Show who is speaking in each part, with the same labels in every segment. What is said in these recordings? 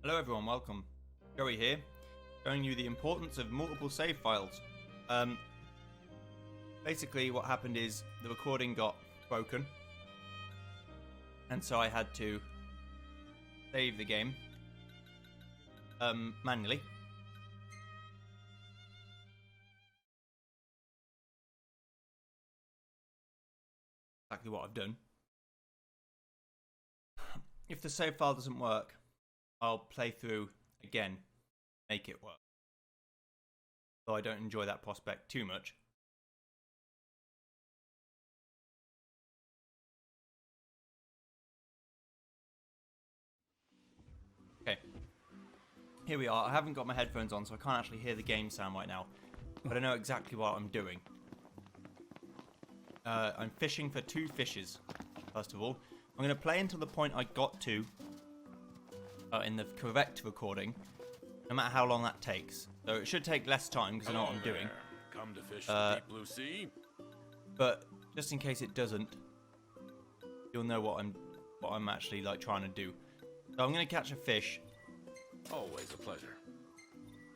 Speaker 1: Hello everyone, welcome. Joey here, showing you the importance of multiple save files. Basically what happened is the recording got broken, and so I had to save the game manually. Exactly what I've done. If the save file doesn't work, I'll play through again, make it work. Though I don't enjoy that prospect too much. Okay, here we are. I haven't got my headphones on, so I can't actually hear the game sound right now, but I know exactly what I'm doing. I'm fishing for 2 fishes, first of all. I'm going to play until the point I got to in the correct recording, no matter how long that takes. So it should take less time because I know what I'm doing.
Speaker 2: Come to fish the deep blue sea.
Speaker 1: But just in case it doesn't, you'll know what I'm actually like trying to do. So I'm going to catch a fish,
Speaker 2: Always a pleasure.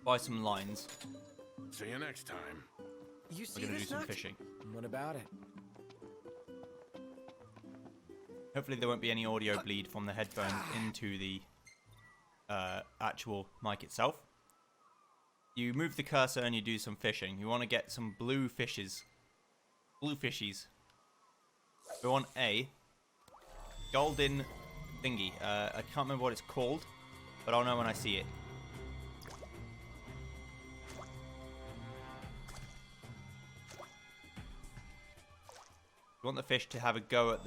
Speaker 1: buy some lines.
Speaker 2: See you next time.
Speaker 3: You
Speaker 1: We're
Speaker 3: see
Speaker 1: going to do
Speaker 3: this
Speaker 1: some
Speaker 3: nut?
Speaker 1: fishing.
Speaker 3: What about it?
Speaker 1: Hopefully there won't be any audio bleed from the headphones into the actual mic itself. You move the cursor and you do some fishing. You want to get some blue fishes. Blue fishies. We want a Galdin thingy. I can't remember what it's called, but I'll know when I see it. You want the fish to have a go at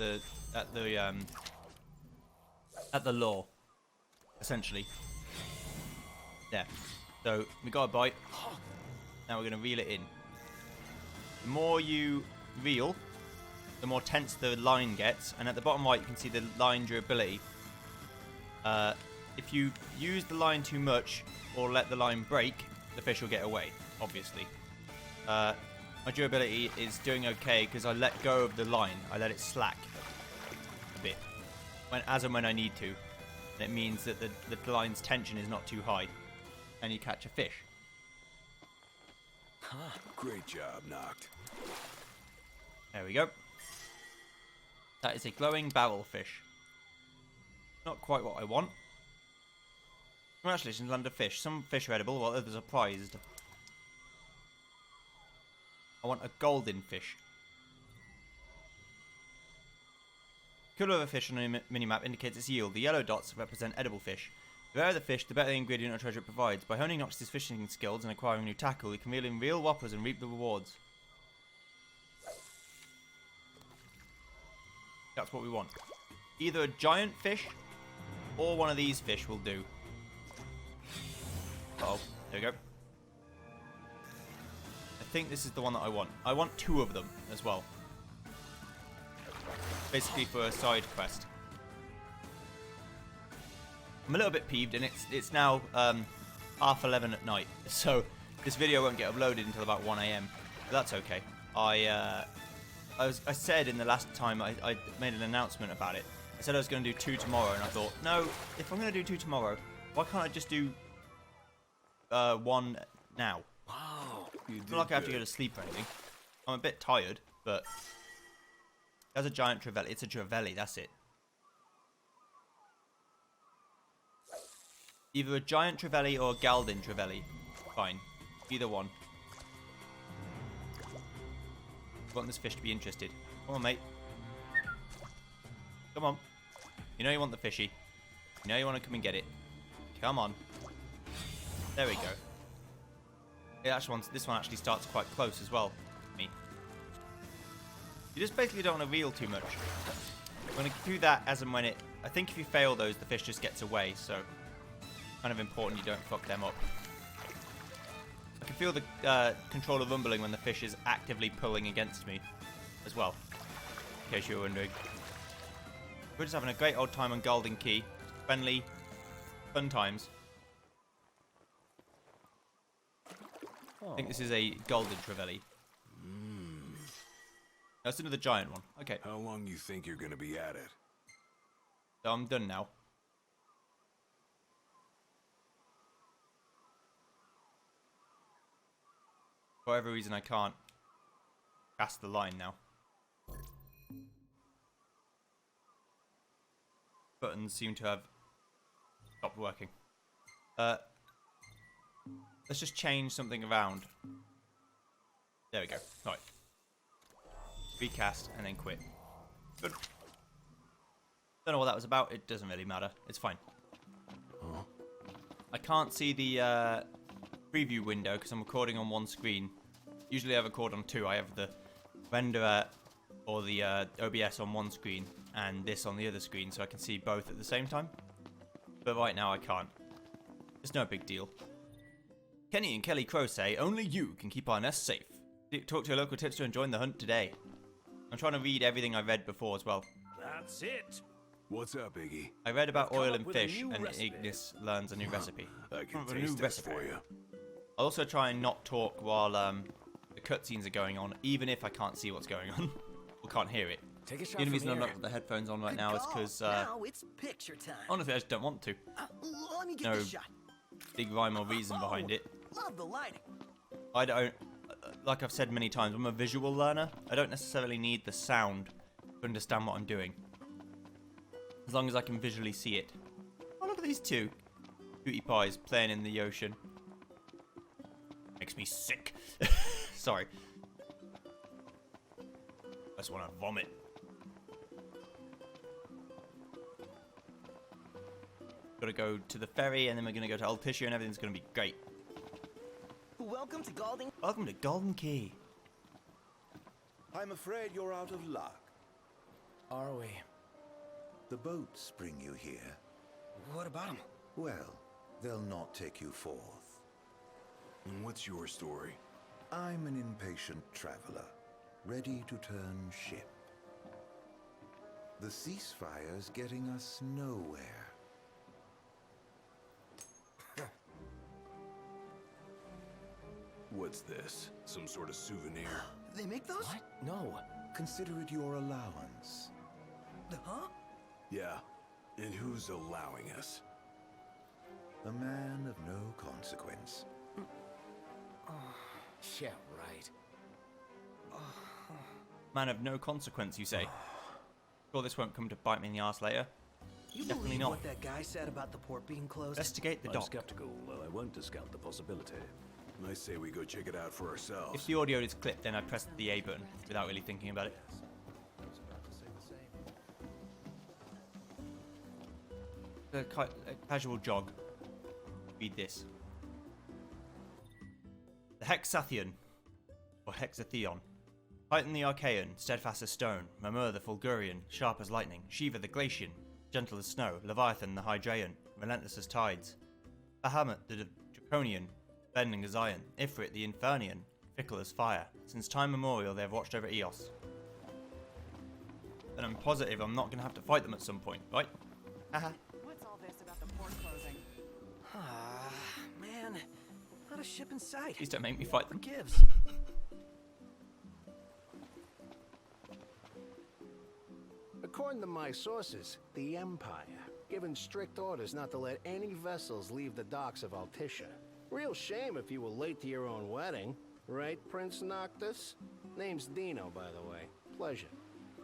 Speaker 1: the lure, essentially. There. So we got a bite. Now we're going to reel it in. The more you reel, the more tense the line gets, and at the bottom right you can see the line durability. If you use the line too much or let the line break, the fish will get away, obviously. My durability is doing okay because I let go of the line. I let it slack a bit, as and when I need to. And it means that the line's tension is not too high, and you catch a fish.
Speaker 2: Great job, Noct.
Speaker 1: There we go. That is a glowing barrel fish. Not quite what I want. Congratulations, land a fish. Some fish are edible, while others are prized. I want a golden fish. The colour of a fish on a minimap indicates its yield. The yellow dots represent edible fish. The rarer the fish, the better the ingredient or treasure it provides. By honing Nox's fishing skills and acquiring new tackle, he can reel in real whoppers and reap the rewards. That's what we want. Either a giant fish or one of these fish will do. Uh-oh, there we go. I think this is the one that I want. I want 2 of them as well. Basically for a side quest. I'm a little bit peeved, and it's now 11:30 at night, so this video won't get uploaded until about 1 AM. But that's okay. I said in the last time I made an announcement about it. I said I was going to do 2 tomorrow, and I thought, no, if I'm going to do 2 tomorrow, why can't I just do 1 now?
Speaker 2: Wow,
Speaker 1: It's not like I have to go to sleep or anything. I'm a bit tired, but there's a giant Trevally. It's a Trevally, that's it. Either a giant Trevally or a Galdin Trevally. Fine. Either one. I want this fish to be interested. Come on, mate. Come on. You know you want the fishy. You know you want to come and get it. Come on. There we go. This one actually starts quite close as well. Me. You just basically don't want to reel too much. You want to do that as and when it... I think if you fail those, the fish just gets away, so... kind of important you don't fuck them up. I can feel the controller rumbling when the fish is actively pulling against me as well, in case you were wondering. We're just having a great old time on Galdin Quay. Friendly, fun times. I think this is a golden Trevally. That's another giant one. Okay,
Speaker 2: How long you think you're gonna be at it?
Speaker 1: so I'm done now. For whatever reason, I can't cast the line now. Buttons seem to have stopped working. Let's just change something around. There we go. All right. Recast and then quit. Good. Don't know what that was about. It doesn't really matter. It's fine.
Speaker 2: Huh?
Speaker 1: I can't see the preview window because I'm recording on one screen. Usually I record on two. I have the renderer or the OBS on one screen and this on the other screen, so I can see both at the same time. But right now I can't. It's no big deal. Kenny and Kelly Crow say, only you can keep our nest safe. Talk to your local tipster and join the hunt today. I'm trying to read everything I read before as well.
Speaker 3: That's it.
Speaker 2: What's up, Iggy?
Speaker 1: I read about
Speaker 3: I've come
Speaker 1: oil
Speaker 3: up
Speaker 1: and
Speaker 3: with a
Speaker 1: fish,
Speaker 3: new
Speaker 1: and
Speaker 3: recipe.
Speaker 1: Ignis learns a new recipe.
Speaker 2: I can
Speaker 1: A new
Speaker 2: taste this
Speaker 1: recipe.
Speaker 2: for you.
Speaker 1: I'll also try and not talk while the cutscenes are going on, even if I can't see what's going on or can't hear it.
Speaker 3: Take a shot
Speaker 1: The only
Speaker 3: from
Speaker 1: reason I'm
Speaker 3: here.
Speaker 1: not with the headphones on right
Speaker 4: Good
Speaker 1: now is
Speaker 4: call.
Speaker 1: because
Speaker 4: Now it's picture time.
Speaker 1: honestly I just don't want to.
Speaker 4: Let me get
Speaker 1: No.
Speaker 4: the shot.
Speaker 1: Big rhyme or reason behind it.
Speaker 4: Love the lighting.
Speaker 1: I don't, like I've said many times, I'm a visual learner. I don't necessarily need the sound to understand what I'm doing. As long as I can visually see it. Oh, look at these two cutie pies playing in the ocean. Makes me sick. Sorry. I just want to vomit. Gotta go to the ferry and then we're gonna go to Altissia and everything's gonna be great.
Speaker 4: Welcome to Galdin.
Speaker 1: Welcome to Galdin Quay.
Speaker 5: I'm afraid you're out of luck.
Speaker 3: Are we?
Speaker 5: The boats bring you here.
Speaker 3: What about him?
Speaker 5: Well, they'll not take you forth.
Speaker 2: And what's your story?
Speaker 5: I'm an impatient traveler, ready to turn ship. The ceasefire's getting us nowhere.
Speaker 2: What's this? Some sort of souvenir?
Speaker 4: They make those?
Speaker 3: What? No.
Speaker 5: Consider it your allowance.
Speaker 4: Huh?
Speaker 2: Yeah. And who's allowing us?
Speaker 5: A man of no consequence.
Speaker 3: Yeah, right.
Speaker 1: Man of no consequence, you say? Sure this won't come to bite me in the arse later.
Speaker 4: You
Speaker 1: Definitely
Speaker 4: believe
Speaker 1: not.
Speaker 4: what that guy said about the port being closed?
Speaker 1: Investigate the
Speaker 6: I'm
Speaker 1: dock.
Speaker 6: skeptical, though I won't discount the possibility.
Speaker 2: I say we go check it out for ourselves.
Speaker 1: If the audio is clipped, then I press the A button without really thinking about it. A casual jog. Read this. The Hexathian, or Hexatheon. Titan the Archaean, steadfast as stone, Mamur the Fulgurian, sharp as lightning, Shiva the Glacian, gentle as snow, Leviathan the Hydraean, relentless as tides, Bahamut the Draconian, bending as iron, Ifrit the Infernian, fickle as fire. Since time memorial they have watched over Eos. And I'm positive I'm not going to have to fight them at some point, right? Haha.
Speaker 7: What's all this about the port closing?
Speaker 4: Ah, man. Not a ship in sight.
Speaker 1: Please don't make me fight them.
Speaker 4: Gives.
Speaker 8: According to my sources, the Empire given strict orders not to let any vessels leave the docks of Altissia. Real shame if you were late to your own wedding, right, Prince Noctis? Name's Dino, by the way. Pleasure.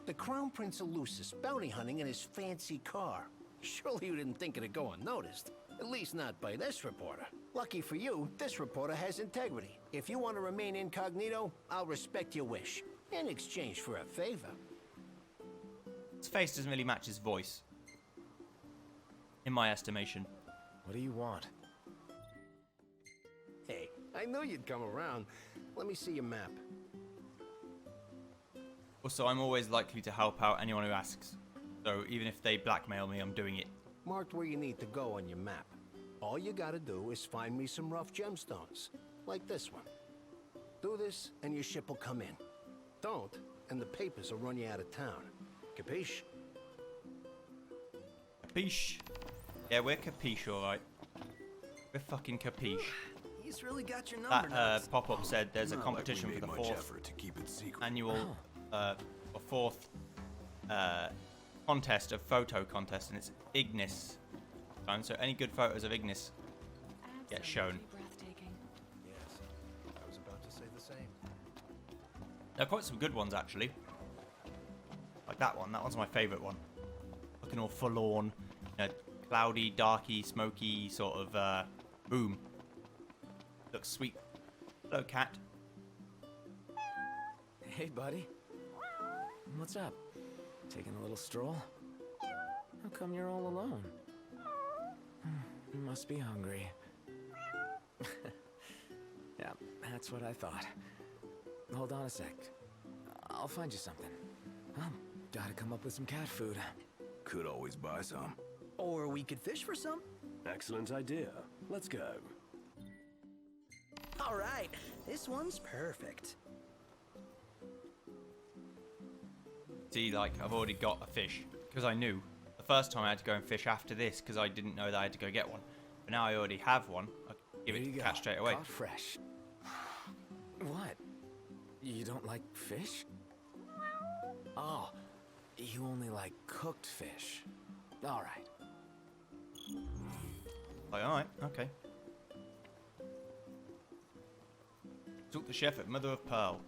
Speaker 8: The Crown Prince Elusus bounty hunting in his fancy car. Surely you didn't think it'd go unnoticed. At least not by this reporter. Lucky for you, this reporter has integrity. If you want to remain incognito, I'll respect your wish. In exchange for a favor.
Speaker 1: His face doesn't really match his voice. In my estimation.
Speaker 3: What do you want?
Speaker 8: Hey, I knew you'd come around. Let me see your map.
Speaker 1: Also, I'm always likely to help out anyone who asks. So even if they blackmail me, I'm doing it.
Speaker 8: Marked where you need to go on your map. All you gotta do is find me some rough gemstones, like this one. Do this, and your ship will come in. Don't, and the papers will run you out of town. Capiche?
Speaker 1: Capiche? Yeah, we're capiche, alright. We're fucking capiche.
Speaker 4: He's really got your number
Speaker 1: That
Speaker 4: now.
Speaker 1: pop-up said there's a
Speaker 2: Not
Speaker 1: competition
Speaker 2: like we
Speaker 1: for
Speaker 2: made
Speaker 1: the
Speaker 2: much
Speaker 1: fourth
Speaker 2: effort to keep it secret.
Speaker 1: annual, or fourth contest of photo contest, and it's Ignis time. So any good photos of Ignis get shown.
Speaker 7: Breathtaking.
Speaker 6: Yes, I was about to say the same.
Speaker 1: There are quite some good ones, actually. Like that one. That one's my favourite one. Looking all forlorn. You know, cloudy, darky, smoky, sort of, boom. Looks sweet. Hello, cat.
Speaker 3: Hey, buddy. What's up? Taking a little stroll? How come you're all alone? You must be hungry. Yeah, that's what I thought. Hold on a sec. I'll find you something. Gotta come up with some cat food.
Speaker 2: Could always buy some.
Speaker 4: Or we could fish for some.
Speaker 6: Excellent idea. Let's go.
Speaker 4: All right, this one's perfect.
Speaker 1: See, like, I've already got a fish. Because I knew. The first time I had to go and fish after this because I didn't know that I had to go get one. But now I already have one. I'll give it to the cat straight away.
Speaker 3: Caught fresh. What? You don't like fish? Oh, you only like cooked fish. All right.
Speaker 1: Like, alright, okay. Took the chef at Mother of Pearl.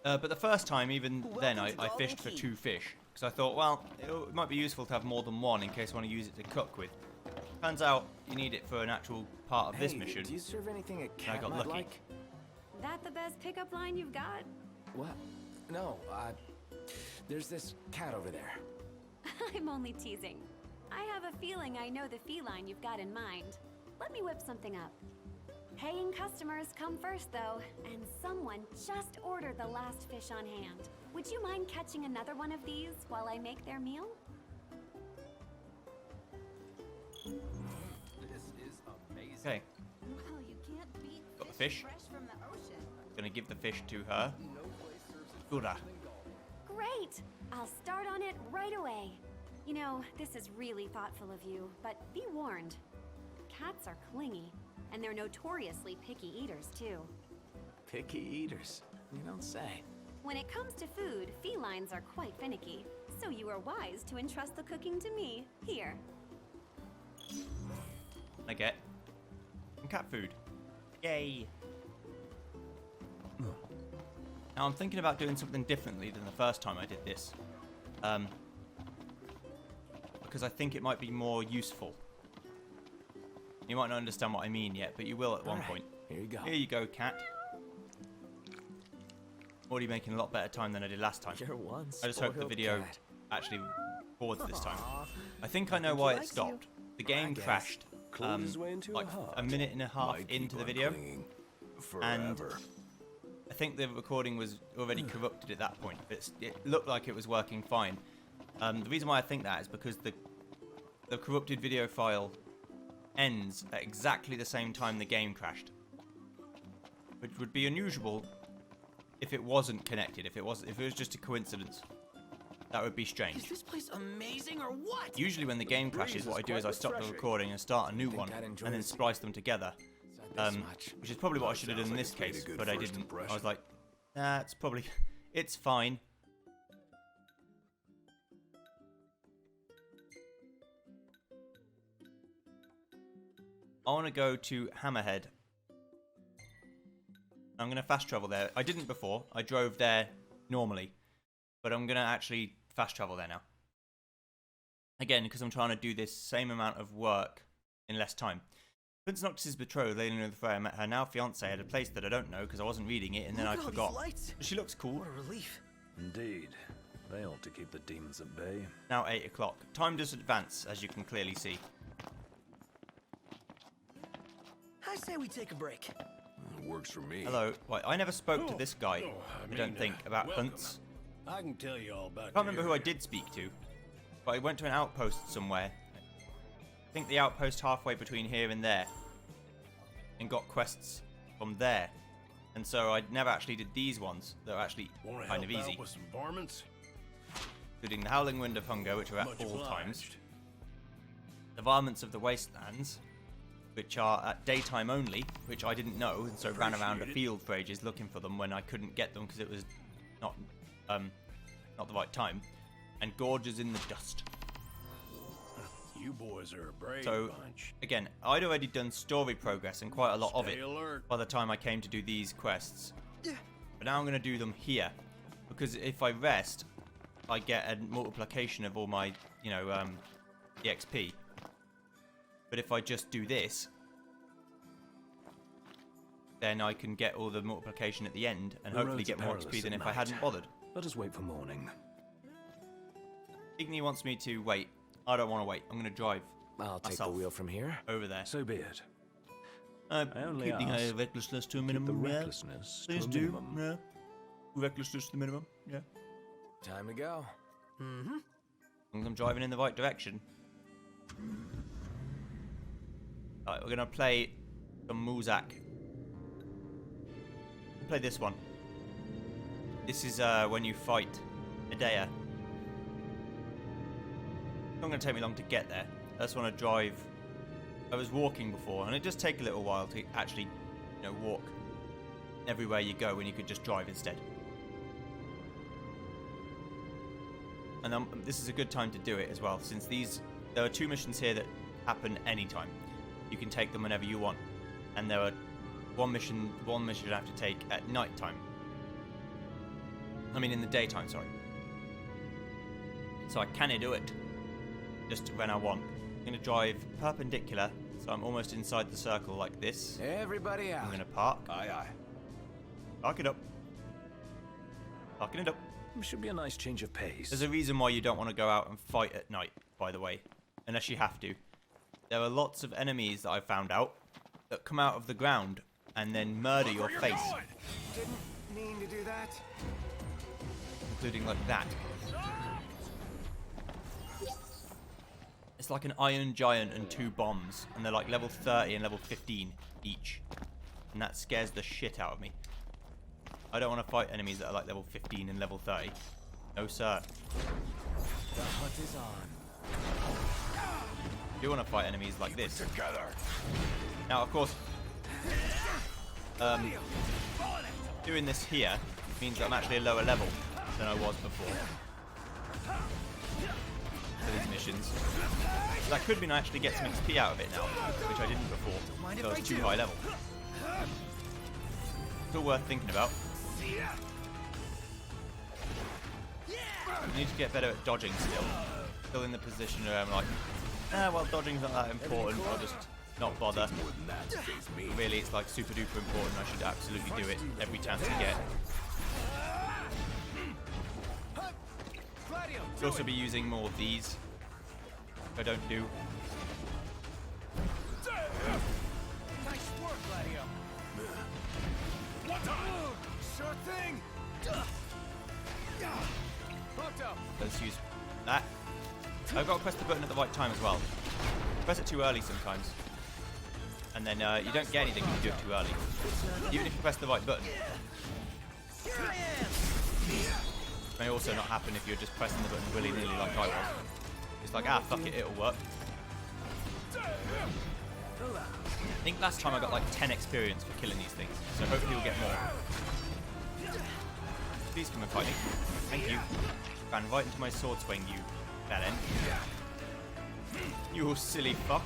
Speaker 1: But the first time, even then, I fished for 2 fish. Because I thought, well, it might be useful to have more than one in case I want to use it to cook with. Turns out, you need it for an actual part of this mission.
Speaker 3: Do you serve anything a
Speaker 1: I
Speaker 3: cat
Speaker 1: got
Speaker 3: might
Speaker 1: lucky.
Speaker 3: like?
Speaker 7: That the best pickup line you've got?
Speaker 3: What? No, there's this cat over there.
Speaker 7: I'm only teasing. I have a feeling I know the feline you've got in mind. Let me whip something up. Paying customers come first, though, and someone just ordered the last fish on hand. Would you mind catching another one of these while I make their meal?
Speaker 1: Okay,
Speaker 7: Well, you can't beat
Speaker 1: got the fish.
Speaker 7: fresh from the ocean.
Speaker 1: Gonna give the fish to her. Gooda.
Speaker 7: Great! I'll start on it right away. You know, this is really thoughtful of you, but be warned. Cats are clingy, and they're notoriously picky eaters, too.
Speaker 3: Picky eaters. You don't say.
Speaker 7: When it comes to food, felines are quite finicky, so you are wise to entrust the cooking to me. Here.
Speaker 1: I get some cat food. Yay! Now I'm thinking about doing something differently than the first time I did this. Because I think it might be more useful. You might not understand what I mean yet, but you will at one
Speaker 3: Alright,
Speaker 1: point.
Speaker 3: Here you go.
Speaker 1: Here you go, cat. Already making a lot better time than I did last time.
Speaker 3: You're one
Speaker 1: I just hope the
Speaker 3: spoiled
Speaker 1: video
Speaker 3: cat.
Speaker 1: actually records this time. I think I know why it stopped. The game
Speaker 3: guess.
Speaker 1: crashed
Speaker 6: Clawed his way into
Speaker 1: like
Speaker 6: her heart.
Speaker 1: a minute and a half
Speaker 2: Might keep
Speaker 1: into the
Speaker 2: on
Speaker 1: video.
Speaker 2: clinging
Speaker 1: And
Speaker 2: forever.
Speaker 1: I think the recording was already corrupted at that point. It looked like it was working fine. The reason why I think that is because the corrupted video file ends at exactly the same time the game crashed, which would be unusual if it wasn't connected. If it was just a coincidence, that would be strange.
Speaker 4: Is this place amazing or what?
Speaker 1: Usually when the game crashes, what I do is I stop the
Speaker 6: refreshing.
Speaker 1: recording and start a new
Speaker 3: Think
Speaker 1: one,
Speaker 3: I'd enjoy
Speaker 1: and then
Speaker 3: this.
Speaker 1: splice them together.
Speaker 3: This much.
Speaker 1: Which is probably what I should have done in this
Speaker 2: Sounds like it's
Speaker 1: case,
Speaker 2: made a good
Speaker 1: but I
Speaker 2: first
Speaker 1: didn't. I
Speaker 2: impression.
Speaker 1: was like, nah, it's probably, it's fine. I want to go to Hammerhead. I'm going to fast travel there. I didn't before. I drove there normally. But I'm going to actually fast travel there now. Again, because I'm trying to do this same amount of work in less time. Prince Noctis' betrothed, Lady Frey, I met her now fiancée at a place that I don't know because I wasn't reading it and then I
Speaker 4: Look at all
Speaker 1: forgot.
Speaker 4: these lights.
Speaker 1: But she looks cool.
Speaker 4: What a relief.
Speaker 6: Indeed. They ought to keep the demons at bay.
Speaker 1: Now 8 o'clock. Time does advance, as you can clearly see.
Speaker 4: I say we take a break.
Speaker 2: Works for me.
Speaker 1: Hello. Right, I never spoke to this guy, I don't think, about hunts.
Speaker 5: I can tell you all about
Speaker 1: I can't remember who I did speak to, but I went to an outpost somewhere. I think the outpost halfway between here and there, and got quests from there. And so I never actually did these ones that are actually
Speaker 5: Want to
Speaker 1: kind
Speaker 5: help
Speaker 1: of easy,
Speaker 5: out with some varmints?
Speaker 1: including the Howling Wind of Hunger, which are at
Speaker 5: Much
Speaker 1: all times,
Speaker 5: obliged.
Speaker 1: the Varmints of the Wastelands, which are at daytime only, which I didn't know, and so ran around a
Speaker 5: Appreciate it.
Speaker 1: field for ages looking for them when I couldn't get them because it was not the right time, and Gorges in the Dust.
Speaker 5: You boys are a brave
Speaker 1: So,
Speaker 5: bunch.
Speaker 1: again, I'd already done story progress and quite a lot of it
Speaker 5: Stay alert.
Speaker 1: by the time I came to do these quests. But now I'm going to do them here. Because if I rest, I get a multiplication of all my, you know, EXP. But if I just do this, then I can get all the multiplication at the end and
Speaker 6: The
Speaker 1: hopefully
Speaker 6: roads
Speaker 1: get
Speaker 6: are
Speaker 1: more
Speaker 6: perilous
Speaker 1: XP than
Speaker 6: at
Speaker 1: if I hadn't
Speaker 6: night.
Speaker 1: bothered.
Speaker 6: Let us wait for morning.
Speaker 1: Igni wants me to wait. I don't want to wait. I'm going to drive
Speaker 3: I'll take the
Speaker 1: myself
Speaker 3: wheel from here.
Speaker 1: over there.
Speaker 6: So be it.
Speaker 1: I
Speaker 6: only
Speaker 1: keep the
Speaker 6: ask,
Speaker 1: recklessness to a
Speaker 6: Keep
Speaker 1: minimum.
Speaker 6: the
Speaker 1: Yeah.
Speaker 6: recklessness
Speaker 1: Please
Speaker 6: to a
Speaker 1: do.
Speaker 6: minimum.
Speaker 1: Yeah. Recklessness to the minimum. Yeah.
Speaker 3: Time to go.
Speaker 4: Mm-hmm.
Speaker 1: As long as I'm driving in the right direction. Alright, we're gonna play some Muzak. Play this one. This is when you fight Medea. It's not gonna take me long to get there. I just want to drive. I was walking before, and it does take a little while to actually, you know, walk everywhere you go when you could just drive instead. And this is a good time to do it as well, since there are 2 missions here that happen anytime. You can take them whenever you want, and there are one mission you have to take at night time. I mean, in the daytime, sorry. So I can do it just when I want. I'm going to drive perpendicular, so I'm almost inside the circle like this.
Speaker 3: Everybody out.
Speaker 1: I'm going to park.
Speaker 5: Aye, aye.
Speaker 1: Park it up. Parking it up.
Speaker 6: Should be a nice change of pace.
Speaker 1: There's a reason why you don't want to go out and fight at night, by the way. Unless you have to. There are lots of enemies that I've found out that come out of the ground and then murder your face.
Speaker 4: Didn't mean to do that.
Speaker 1: Including like that. It's like an iron giant and 2 bombs. And they're like level 30 and level 15 each. And that scares the shit out of me. I don't want to fight enemies that are like level 15 and level 30. No, sir.
Speaker 3: The hunt is on.
Speaker 1: I do want to fight enemies like this.
Speaker 2: Together.
Speaker 1: Now, of course, doing this here means that I'm actually a lower level than I was before for these missions. So that could mean I actually get some XP out of it now, which I didn't before, because I was too high level. Still worth thinking about. I need to get better at dodging still. Still in the position where I'm like, well, dodging's not that important, I'll just not bother. Really, it's like super duper important, I should absolutely do it every chance I get. Should also be using more of these, which I don't do.
Speaker 4: Nice work, Gladio. Sure thing. Hooked up.
Speaker 1: Let's use that. I've got to press the button at the right time as well. Press it too early sometimes. And then you don't get anything if you do it too early. Even if you press the right button.
Speaker 4: Here I am.
Speaker 1: It may also not happen if you're just pressing the button willy-nilly like I was. It's like, fuck it, it'll work. I think last time I got like 10 experience for killing these things, so hopefully we'll get more. Please come and fight me. Thank you. Ran right into my sword swing, you bellend. You silly fuck.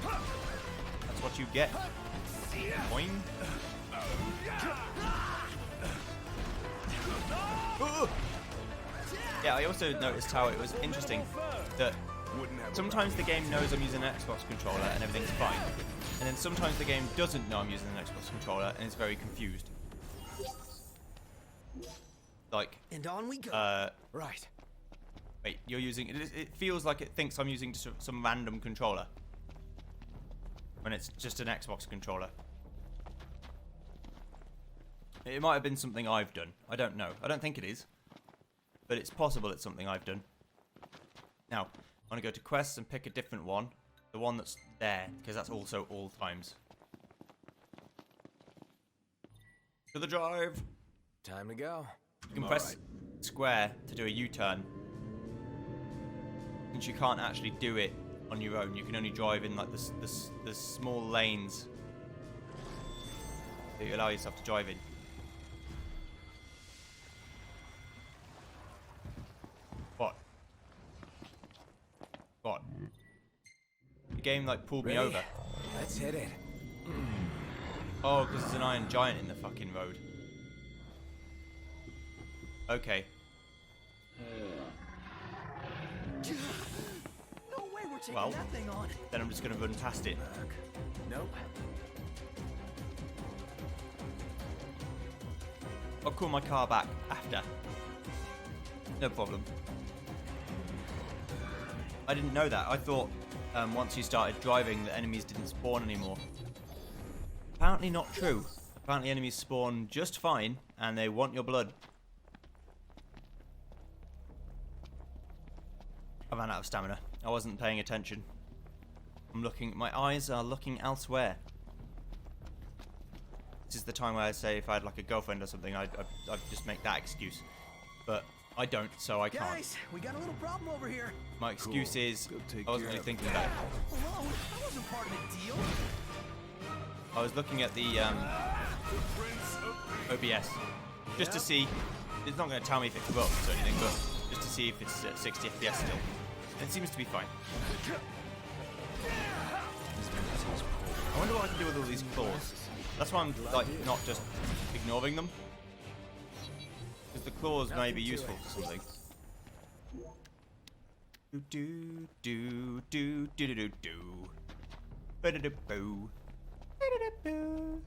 Speaker 1: That's what you get. Boing. Ooh. Yeah, I also noticed how it was interesting that sometimes the game knows I'm using an Xbox controller and everything's fine. And then sometimes the game doesn't know I'm using an Xbox controller and is very confused. Like,
Speaker 4: And on we go. Right.
Speaker 1: wait, you're using... It feels like it thinks I'm using just some random controller. When it's just an Xbox controller. It might have been something I've done. I don't know. I don't think it is. But it's possible it's something I've done. Now, I want to go to quests and pick a different one. The one that's there, because that's also all times. To the drive!
Speaker 3: Time to go.
Speaker 1: You can press square to do a U-turn. Since you can't actually do it on your own, you can only drive in like the small lanes that you allow yourself to drive in. What? What? The game like pulled me over.
Speaker 3: Let's hit it.
Speaker 1: Oh, because there's an iron giant in the fucking road. Okay.
Speaker 4: No way we're taking
Speaker 1: Well,
Speaker 4: that thing on.
Speaker 1: then I'm just going to run past it.
Speaker 3: Nope.
Speaker 1: I'll call my car back after. No problem. I didn't know that. I thought once you started driving, the enemies didn't spawn anymore. Apparently not true. Apparently enemies spawn just fine, and they want your blood. I ran out of stamina. I wasn't paying attention. My eyes are looking elsewhere. This is the time where I say if I had like a girlfriend or something, I'd just make that excuse. But I don't, so I can't.
Speaker 4: Guys, we got a little problem over here.
Speaker 1: My excuse is
Speaker 2: Go take
Speaker 1: I wasn't
Speaker 2: care
Speaker 1: really
Speaker 2: of
Speaker 1: thinking about it.
Speaker 4: Hello? That wasn't part of the deal.
Speaker 1: I was looking at the OBS just to see. It's not going to tell me if it corrupts or anything, but just to see if it's at 60 FPS still. And it seems to be fine. I wonder what I can do with all these claws. That's why I'm like not just ignoring them. Because the claws may be useful for something. Do do do do do do do do. Ba-da-da-boo. Ba-da-da-boo.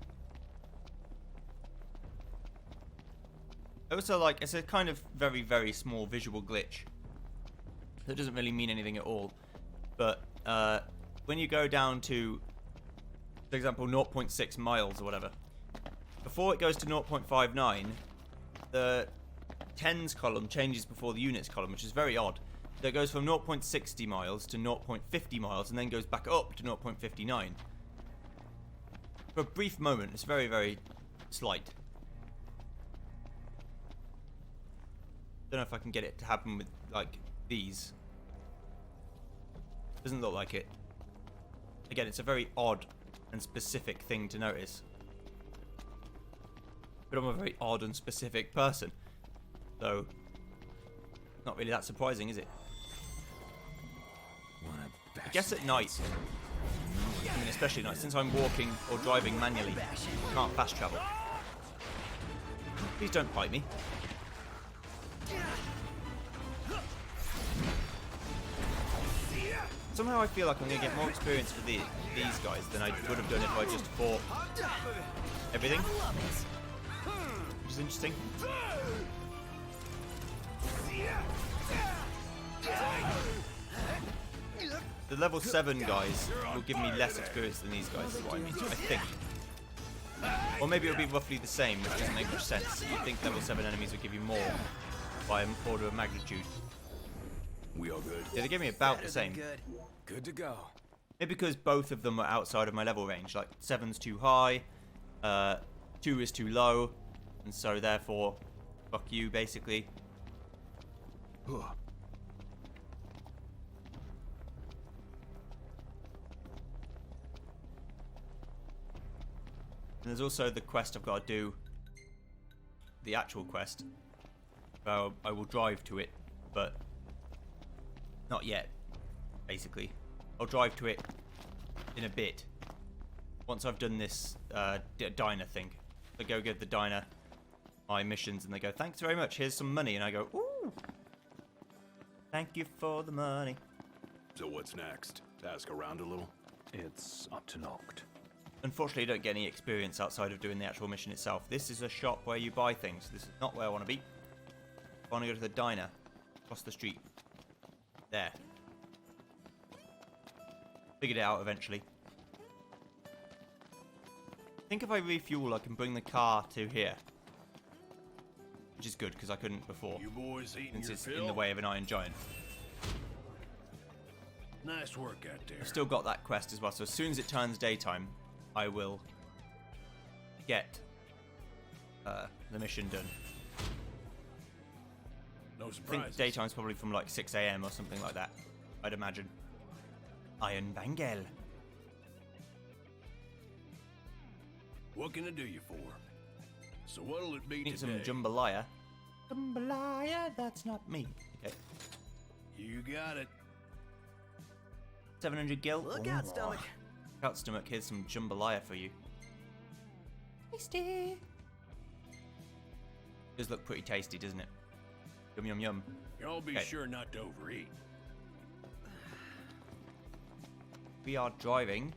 Speaker 1: Also, like, it's a kind of very, very small visual glitch. That doesn't really mean anything at all. But when you go down to, for example, 0.6 miles or whatever, before it goes to 0.59, the tens column changes before the units column, which is very odd. So it goes from 0.60 miles to 0.50 miles and then goes back up to 0.59. For a brief moment, it's very, very slight. Don't know if I can get it to happen with, like, these. Doesn't look like it. Again, it's a very odd and specific thing to notice. But I'm a very odd and specific person. So, not really that surprising, is it? I guess at night, I mean especially at night, since I'm walking or driving manually, I can't fast travel. Please don't bite me. Somehow I feel like I'm going to get more experience with these guys than I would have done if I just fought everything. Which is interesting. The level 7 guys will give me less experience than these guys, is what I mean, I think. Or maybe it'll be roughly the same, which doesn't make much sense. You'd think level 7 enemies would give you more by an order of magnitude.
Speaker 2: We all good?
Speaker 1: Yeah, they give me about the same.
Speaker 3: Good to go.
Speaker 1: Maybe because both of them are outside of my level range. Like, 7's too high, 2 is too low, and so therefore, fuck you, basically. And there's also the quest I've got to do, the actual quest. I will drive to it, but not yet, basically. I'll drive to it in a bit, once I've done this diner thing. I go give the diner my missions and they go, thanks very much, here's some money. And I go, ooh, thank you for the money.
Speaker 2: So what's next? Ask around a little?
Speaker 6: It's up to Noct.
Speaker 1: Unfortunately, you don't get any experience outside of doing the actual mission itself. This is a shop where you buy things. This is not where I want to be. I want to go to the diner across the street. There. Figured it out eventually. I think if I refuel, I can bring the car to here. Which is good, because I couldn't before.
Speaker 5: You boys eating
Speaker 1: Since
Speaker 5: your
Speaker 1: it's
Speaker 5: fill?
Speaker 1: in the way of an iron giant.
Speaker 5: Nice work out there.
Speaker 1: I've still got that quest as well, so as soon as it turns daytime, I will get the mission done.
Speaker 5: No
Speaker 1: I think
Speaker 5: surprises.
Speaker 1: daytime's probably from like 6 AM or something like that, I'd imagine. Iron Bangle.
Speaker 5: What can I do you for? So what'll it be
Speaker 1: Need some
Speaker 5: today?
Speaker 1: jambalaya. Jambalaya, that's not me. Okay.
Speaker 5: You got it.
Speaker 1: 700 gil.
Speaker 4: Look out, stomach.
Speaker 1: Look out, stomach. Here's some jambalaya for you. Tasty. Does look pretty tasty, doesn't it? Yum, yum, yum.
Speaker 5: Y'all be
Speaker 1: Okay.
Speaker 5: sure not to overeat.
Speaker 1: We are driving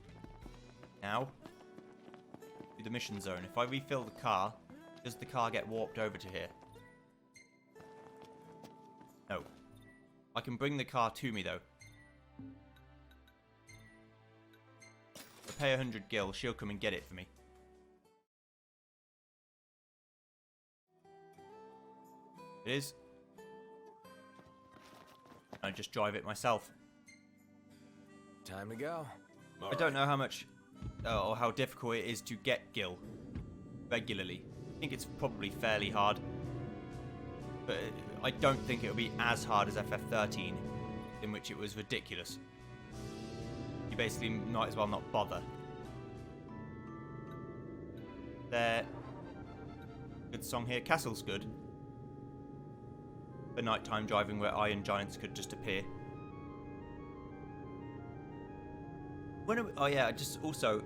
Speaker 1: now to the mission zone. If I refill the car, does the car get warped over to here? No. I can bring the car to me, though. If I pay 100 gil, she'll come and get it for me. It is. I just drive it myself.
Speaker 3: Time to go.
Speaker 1: I don't know how much or how difficult it is to get gil regularly. I think it's probably fairly hard. But I don't think it'll be as hard as FF13, in which it was ridiculous. You basically might as well not bother. There. Good song here. Castle's good. For nighttime driving where iron giants could just appear. Oh yeah, just also,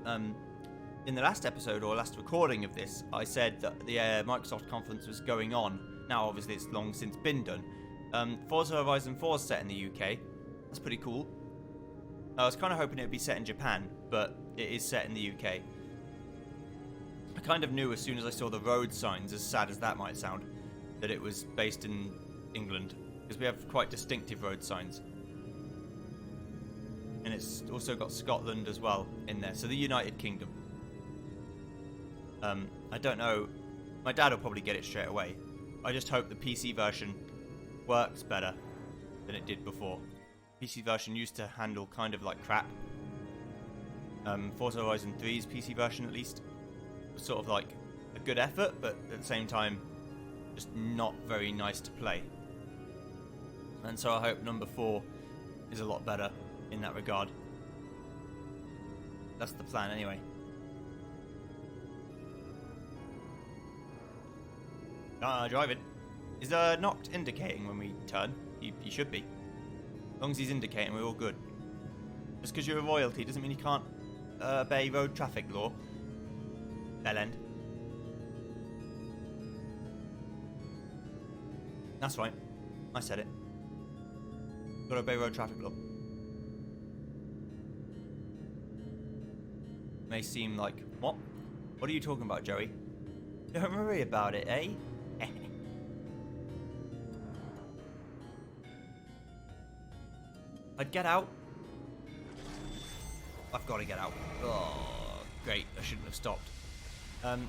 Speaker 1: in the last episode or last recording of this, I said that the Microsoft conference was going on. Now, obviously, it's long since been done. Forza Horizon 4 is set in the UK. That's pretty cool. I was kind of hoping it would be set in Japan, but it is set in the UK. I kind of knew as soon as I saw the road signs, as sad as that might sound, that it was based in England, because we have quite distinctive road signs. And it's also got Scotland as well in there, so the United Kingdom. I don't know, my dad will probably get it straight away. I just hope the PC version works better than it did before. PC version used to handle kind of like crap. Forza Horizon 3's PC version at least was sort of like a good effort, but at the same time just not very nice to play. And so I hope number 4 is a lot better in that regard. That's the plan anyway. Driving. Is Noct indicating when we turn? He should be. As long as he's indicating, we're all good. Just because you're a royalty doesn't mean you can't obey road traffic law. Bellend. That's right. I said it. Gotta obey road traffic law. May seem like, what? What are you talking about, Joey? Don't worry about it, eh? I'd get out. I've got to get out. Oh, great. I shouldn't have stopped. I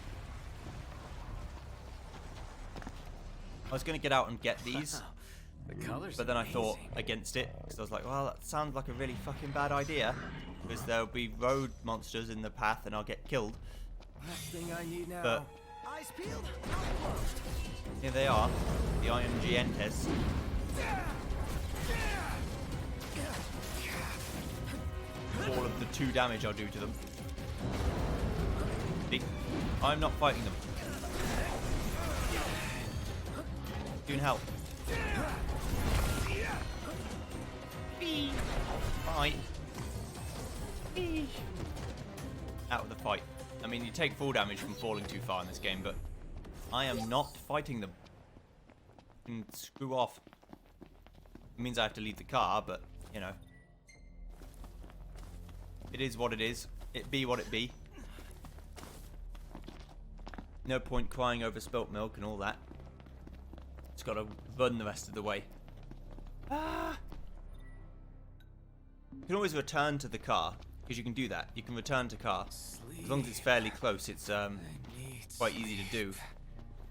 Speaker 1: was going to get out and get these.
Speaker 3: The colors.
Speaker 1: But then I thought
Speaker 3: amazing.
Speaker 1: against it, because I was like, well, that sounds like a really fucking bad idea. Because there'll be road monsters in the path and I'll get killed.
Speaker 3: Last thing I need now.
Speaker 1: But
Speaker 4: Eyes peeled, mouth closed.
Speaker 1: here they are, the IMGentes. All of the 2 damage I'll do to them. See? I'm not fighting them. Doing help. Fight. Out of the fight. I mean, you take full damage from falling too far in this game, but I am not fighting them. And screw off. It means I have to leave the car, but, you know. It is what it is. It be what it be. No point crying over spilt milk and all that. It's got to run the rest of the way. Ah! You can always return to the car, because you can do that. You can return to car. As long as it's fairly close, it's quite easy to do.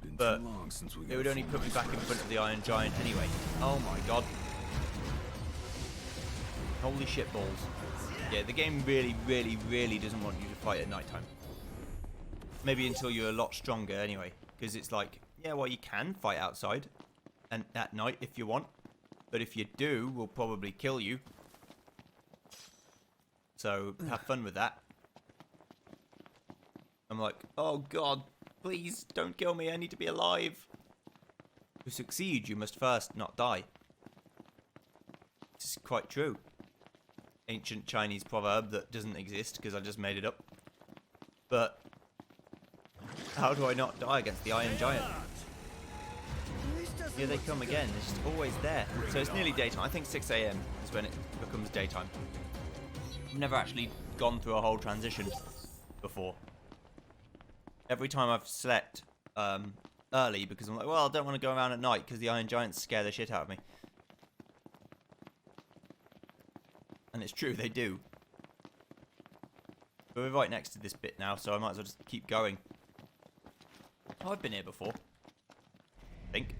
Speaker 2: Been
Speaker 1: But
Speaker 2: too long since we
Speaker 1: it
Speaker 2: got
Speaker 1: would only put me back in front of the Iron Giant anyway. Oh my god. Holy shit balls. Yeah, the game really, really, really doesn't want you to fight at night time. Maybe until you're a lot stronger anyway. Because it's like, yeah, well, you can fight outside and at night if you want. But if you do, we'll probably kill you. So, have fun with that. I'm like, oh god, please don't kill me, I need to be alive. To succeed, you must first not die. This is quite true. Ancient Chinese proverb that doesn't exist because I just made it up. But how do I not die against the Iron Giant?
Speaker 4: These
Speaker 1: Here they come again. They're just always there. So it's nearly daytime. I think 6 a.m. is when it becomes daytime. I've never actually gone through a whole transition before. Every time I've slept early because I'm like, well, I don't want to go around at night because the Iron Giants scare the shit out of me. And it's true, they do. But we're right next to this bit now, so I might as well just keep going. Oh, I've been here before. I think.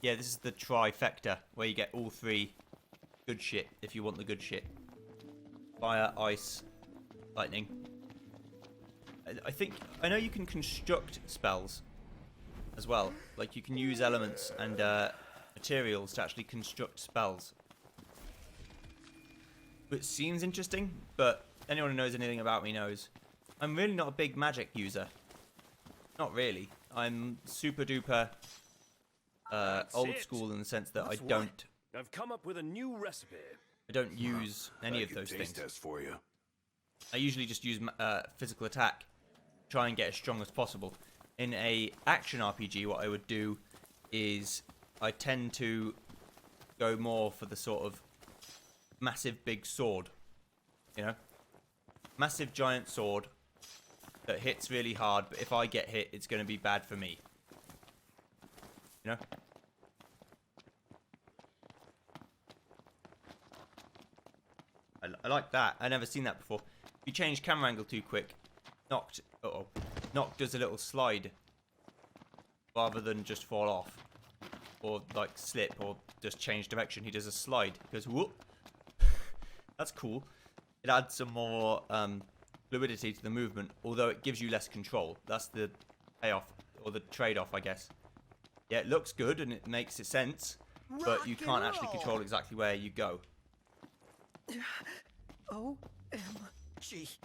Speaker 1: Yeah, this is the trifecta, where you get all three good shit, if you want the good shit. Fire, ice, lightning. I know you can construct spells as well. Like, you can use elements and materials to actually construct spells. Which seems interesting, but anyone who knows anything about me knows I'm really not a big magic user. Not really. I'm super duper old school in the sense that I don't
Speaker 5: I've come up with a new recipe.
Speaker 1: I don't use any of those things.
Speaker 2: Test for you.
Speaker 1: I usually just use physical attack, try and get as strong as possible. In a action RPG, what I would do is I tend to go more for the sort of massive big sword, you know, massive giant sword that hits really hard. But if I get hit, it's going to be bad for me. You know. I like that. I never seen that before. If you change camera angle too quick, Noct does a little slide rather than just fall off or like slip or just change direction. He does a slide. He goes whoop. That's cool. It adds some more fluidity to the movement, although it gives you less control. That's the payoff or the trade-off, I guess. Yeah, it looks good and it makes sense, but you can't actually control exactly where you go.
Speaker 4: OMG.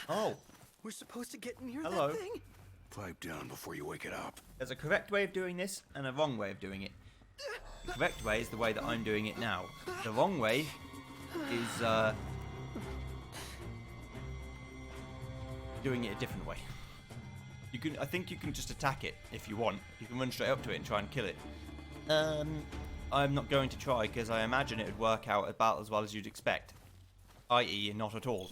Speaker 1: Oh.
Speaker 4: We're supposed to get near
Speaker 1: Hello.
Speaker 4: that thing?
Speaker 2: Pipe down before you wake it up.
Speaker 1: There's a correct way of doing this and a wrong way of doing it. The correct way is the way that I'm doing it now. The wrong way is doing it a different way. I think you can just attack it if you want. You can run straight up to it and try and kill it. I'm not going to try because I imagine it would work out about as well as you'd expect. I.e. not at all.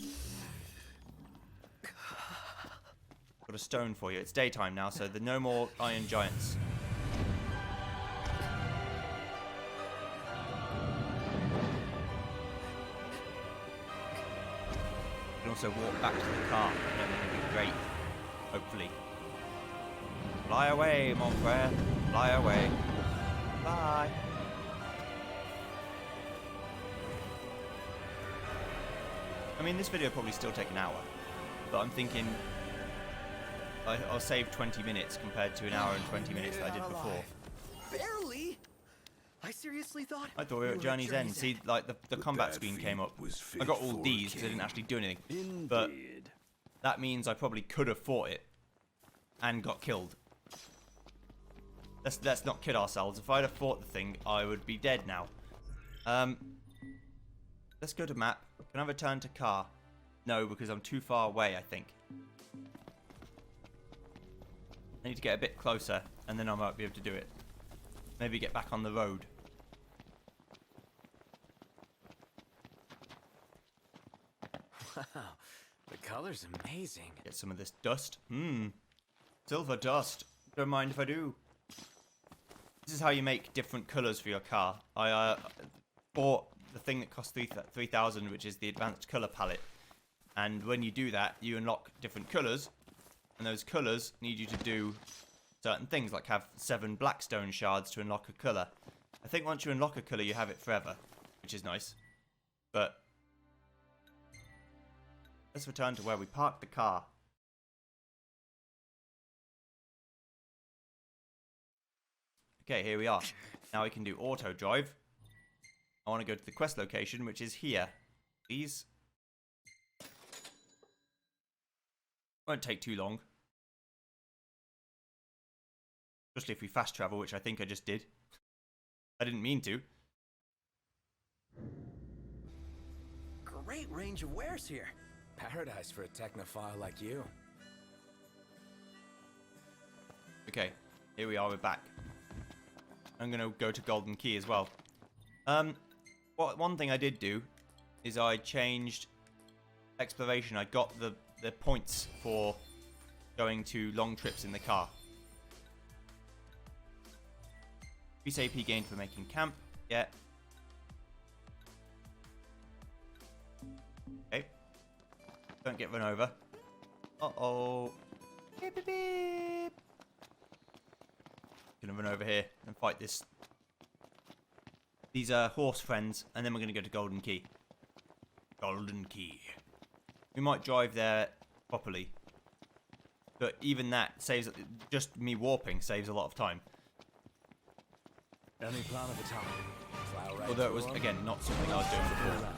Speaker 1: Got a stone for you. It's daytime now, so there are no more Iron Giants. You can also walk back to the car. That would be great. Hopefully. Fly away, mon frere. Fly away. Bye. I mean, this video will probably still take an hour, but I'm thinking I'll save 20 minutes compared to an hour and 20 minutes that I did before.
Speaker 4: Barely? I seriously thought...
Speaker 1: I thought we were at Journey's End. See, like, the combat screen came up. I got all Ds because I didn't actually do anything.
Speaker 5: Indeed.
Speaker 1: But that means I probably could have fought it and got killed. Let's not kid ourselves. If I'd have fought the thing, I would be dead now. Let's go to map. Can I return to car? No, because I'm too far away, I think. I need to get a bit closer, and then I might be able to do it. Maybe get back on the road.
Speaker 3: Wow, the color's amazing.
Speaker 1: Get some of this dust. Silver dust. Don't mind if I do. This is how you make different colours for your car. I bought the thing that costs 3,000, which is the advanced colour palette. And when you do that, you unlock different colours. And those colours need you to do certain things, like have 7 blackstone shards to unlock a colour. I think once you unlock a colour, you have it forever, which is nice. But let's return to where we parked the car. Okay, here we are. Now we can do auto drive. I want to go to the quest location, which is here. Please. Won't take too long. Especially if we fast travel, which I think I just did. I didn't mean to.
Speaker 4: Great range of wares here.
Speaker 3: Paradise for a technophile like you.
Speaker 1: Okay, here we are, we're back. I'm gonna go to Galdin Quay as well. One thing I did do is I changed exploration. I got the points for going to long trips in the car. Increase AP gained for making camp. Yeah. Okay. Don't get run over. Uh-oh. Beep, beep, beep. Gonna run over here and fight these horse friends, and then we're gonna go to Galdin Quay. Galdin Quay. We might drive there properly, but even that saves. Just me warping saves a lot of time.
Speaker 3: Any plan of attack? Plow right
Speaker 1: Although it was
Speaker 3: through 'em?
Speaker 1: again not something I was doing before.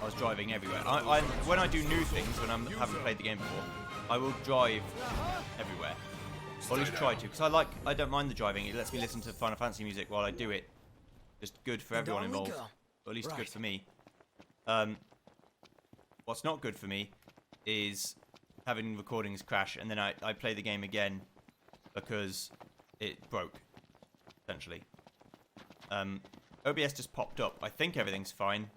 Speaker 1: I was driving everywhere. When I do new things, when I haven't played the game before, I will drive everywhere. Or at least try to, because I don't mind the driving. It lets me listen to Final Fantasy music while I do it. Just good for everyone
Speaker 4: on we
Speaker 1: involved.
Speaker 4: go.
Speaker 1: Or at least good
Speaker 4: Right.
Speaker 1: for me. What's not good for me is having recordings crash and then I play the game again because it broke, essentially. OBS just popped up. I think everything's fine.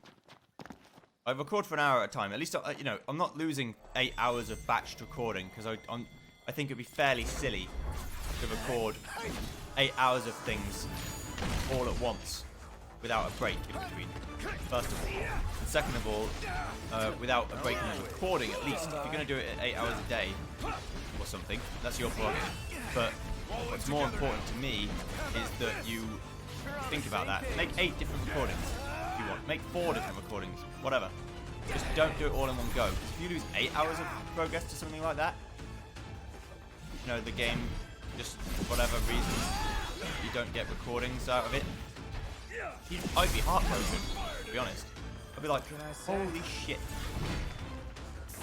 Speaker 1: I record for an hour at a time. At least, you know, I'm not losing 8 hours of batched recording because I think it'd be fairly silly to record 8 hours of things all at once without a break in between. First of all, and second of all, without a break in the recording. At least, if you're going to do it at 8 hours a day or something, that's your prerogative. But what's more important to me is that you think about that. Make 8 different recordings if you want. Make 4 different recordings, whatever. Just don't do it all in one go. If you lose 8 hours of progress to something like that, you know, the game, just for whatever reason, you don't get recordings out of it, I'd be heartbroken, to be honest. I'd be like, holy shit.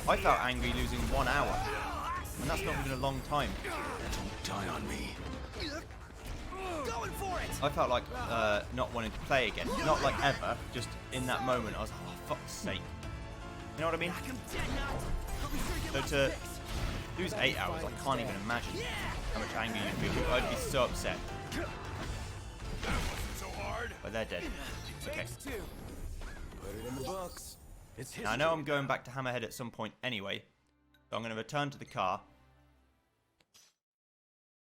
Speaker 1: I felt angry losing 1 hour, and that's not even a long time.
Speaker 2: Die on me.
Speaker 4: Going for it!
Speaker 1: I felt like not wanting to play again. Not like ever, just in that moment I was like, oh, fuck's sake. You know what I mean? So to lose 8 hours, I can't even imagine how much anger you'd feel. I'd be so upset. But they're dead. Okay.
Speaker 3: Put it in the books. It's history.
Speaker 1: Now, I know I'm going back to Hammerhead at some point anyway, so I'm going to return to the car.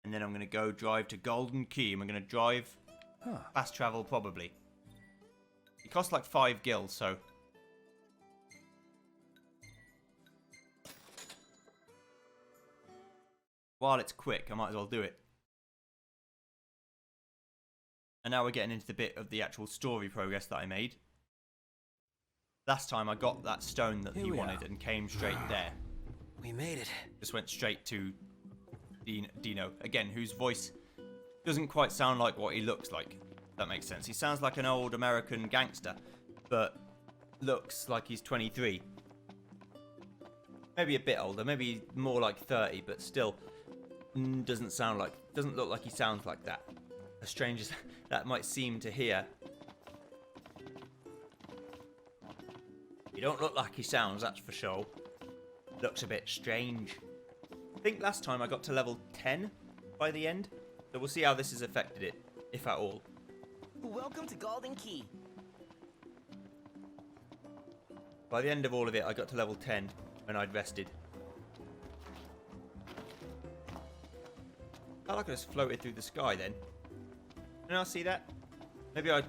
Speaker 1: And then I'm going to go drive to Galdin Quay, and we're going to drive fast travel probably. It costs like 5 gils, so... while it's quick, I might as well do it. And now we're getting into the bit of the actual story progress that I made. Last time I got that stone that he wanted and came straight there.
Speaker 4: We made it.
Speaker 1: Just went straight to Dino. Again, whose voice doesn't quite sound like what he looks like. If that makes sense. He sounds like an old American gangster, but looks like he's 23. Maybe a bit older, maybe more like 30, but still doesn't look like he sounds like that. As strange as that might seem to hear. He don't look like he sounds, that's for sure. Looks a bit strange. I think last time I got to level 10 by the end. So we'll see how this has affected it, if at all.
Speaker 4: Welcome to Galdin Quay.
Speaker 1: By the end of all of it, I got to level 10 when I'd rested. I felt like I just floated through the sky then. Did I see that? Maybe I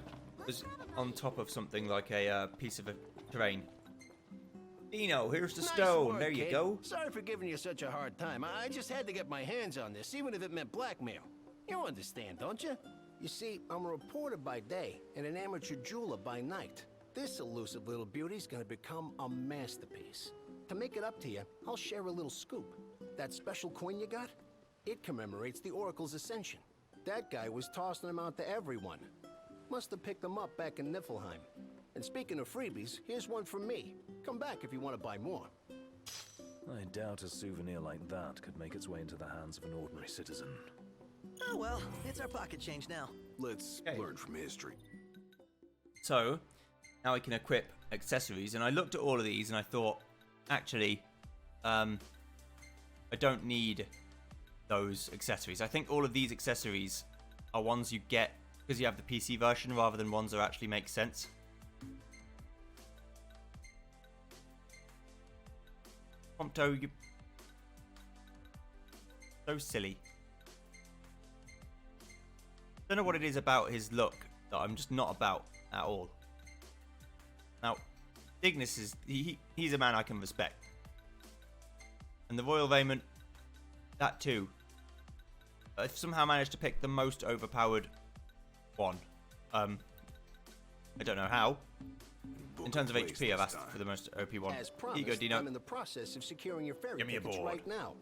Speaker 1: was on top of something like a piece of a terrain. Dino, here's the
Speaker 8: Nice
Speaker 1: stone.
Speaker 8: work,
Speaker 1: There you
Speaker 8: kid.
Speaker 1: go.
Speaker 8: Sorry for giving you such a hard time. I just had to get my hands on this, even if it meant blackmail. You understand, don't you? You see, I'm a reporter by day and an amateur jeweler by night. This elusive little beauty's gonna become a masterpiece. To make it up to you, I'll share a little scoop. That special coin you got? It commemorates the Oracle's ascension. That guy was tossing them out to everyone. Must have picked them up back in Niflheim. And speaking of freebies, here's one from me. Come back if you want to buy more.
Speaker 6: I doubt a souvenir like that could make its way into the hands of an ordinary citizen.
Speaker 4: Oh well, it's our pocket change now.
Speaker 2: Let's
Speaker 1: Okay.
Speaker 2: learn from history.
Speaker 1: So, now I can equip accessories. And I looked at all of these and I thought, actually, I don't need those accessories. I think all of these accessories are ones you get because you have the PC version rather than ones that actually make sense. Prompto, you... so silly. Don't know what it is about his look that I'm just not about at all. Now, Dignus is... he's a man I can respect. And the Royal Raiment, that too. I've somehow managed to pick the most overpowered one. I don't know how. In terms of HP, I've asked for the most OP one.
Speaker 8: As
Speaker 1: Here
Speaker 8: promised,
Speaker 1: you go, Dino.
Speaker 8: I'm in the process of securing your ferry
Speaker 1: Give me a
Speaker 8: tickets
Speaker 1: board.
Speaker 8: right now.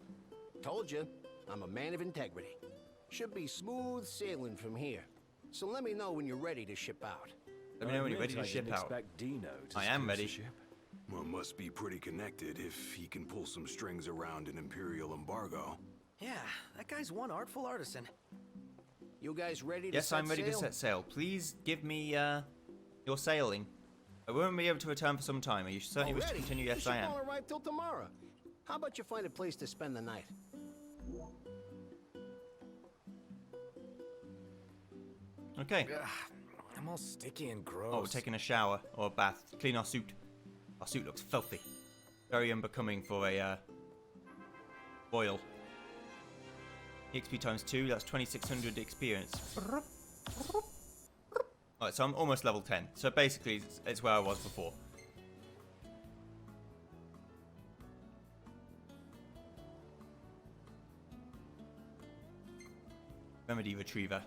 Speaker 8: Told you, I'm a man of integrity. Should be smooth sailing from here. So let me know when you're ready to ship out.
Speaker 1: Let me know when you're ready to
Speaker 6: I
Speaker 1: ship
Speaker 6: didn't
Speaker 1: out.
Speaker 6: expect Dino to
Speaker 1: I am
Speaker 6: secure
Speaker 1: ready.
Speaker 6: the ship.
Speaker 2: Well, must be pretty connected if he can pull some strings around an Imperial embargo.
Speaker 4: Yeah, that guy's one artful artisan.
Speaker 8: You guys ready to
Speaker 1: Yes,
Speaker 8: set
Speaker 1: I'm ready to
Speaker 8: sail?
Speaker 1: set sail. Please give me your sailing. I won't be able to return for some time. Are you certainly wish to
Speaker 8: Already?
Speaker 1: continue?
Speaker 8: The
Speaker 1: Yes,
Speaker 8: ship
Speaker 1: I am.
Speaker 8: won't arrive till tomorrow. How about you find a place to spend the night?
Speaker 1: Okay.
Speaker 3: Ugh, I'm all sticky and gross.
Speaker 1: Oh, we're taking a shower or a bath. Clean our suit. Our suit looks filthy. Very unbecoming for a royal. EXP times 2, that's 2600 experience. Alright, so I'm almost level 10. So basically, it's where I was before. Remedy Retriever.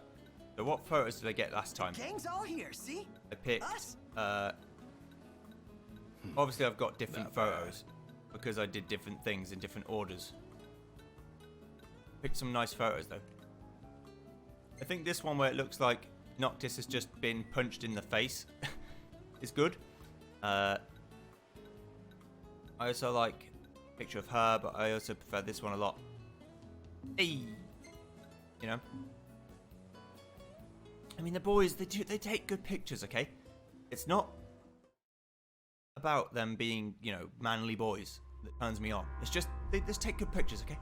Speaker 1: So what photos did I get last time?
Speaker 4: Gang's all here, see?
Speaker 1: I picked,
Speaker 4: Us?
Speaker 1: obviously I've got different photos because I did different things in different orders. Picked some nice photos though. I think this one where it looks like Noctis has just been punched in the face is good. I also like a picture of her, but I also prefer this one a lot. Hey, you know. I mean, the boys, they take good pictures, okay? It's not about them being, you know, manly boys that turns me on. It's just, they just take good pictures, okay?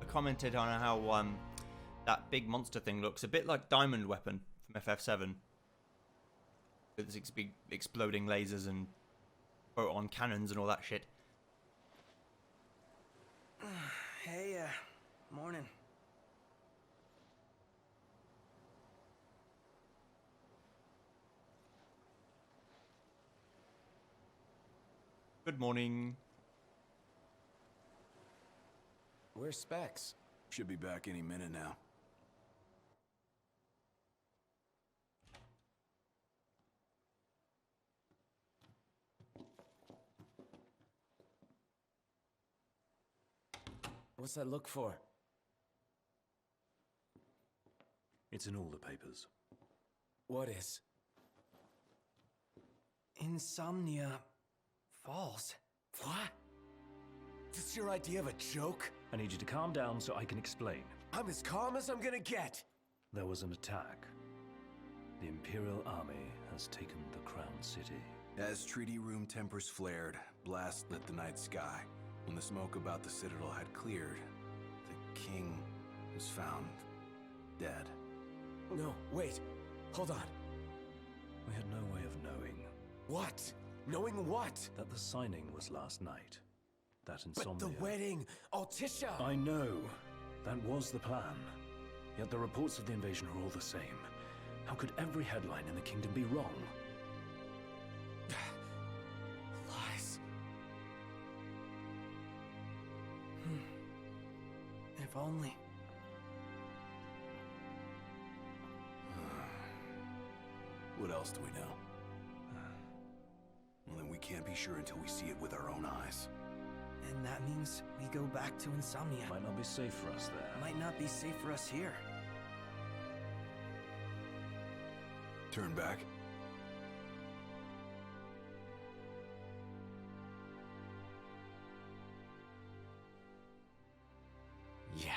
Speaker 1: Commented on how that big monster thing looks a bit like Diamond Weapon from FF7. With its big exploding lasers and photon cannons and all that shit.
Speaker 4: Hey, morning.
Speaker 1: Good morning.
Speaker 3: Where's Specs?
Speaker 2: Should be back any minute now.
Speaker 3: What's that look for?
Speaker 6: It's in all the papers.
Speaker 3: What is?
Speaker 4: Insomnia Falls.
Speaker 3: What? This your idea of a joke?
Speaker 6: I need you to calm down so I can explain.
Speaker 3: I'm as calm as I'm gonna get.
Speaker 6: There was an attack. The Imperial Army has taken the Crown City.
Speaker 2: As treaty room tempers flared, blast lit the night sky. When the smoke about the Citadel had cleared, the king was found dead.
Speaker 3: No, wait. Hold on.
Speaker 6: We had no way of knowing
Speaker 3: What? Knowing what?
Speaker 6: that the signing was last night. That
Speaker 3: But
Speaker 6: insomnia.
Speaker 3: the wedding! Altisha!
Speaker 6: I know. That was the plan. Yet the reports of the invasion are all the same. How could every headline in the kingdom be wrong?
Speaker 3: Lies. If only.
Speaker 2: What else do we know? Well, then we can't be sure until we see it with our own eyes.
Speaker 4: And that means we go back to Insomnia.
Speaker 6: Might not be safe for us there.
Speaker 4: Might not be safe for us here.
Speaker 2: Turn back.
Speaker 3: Yeah.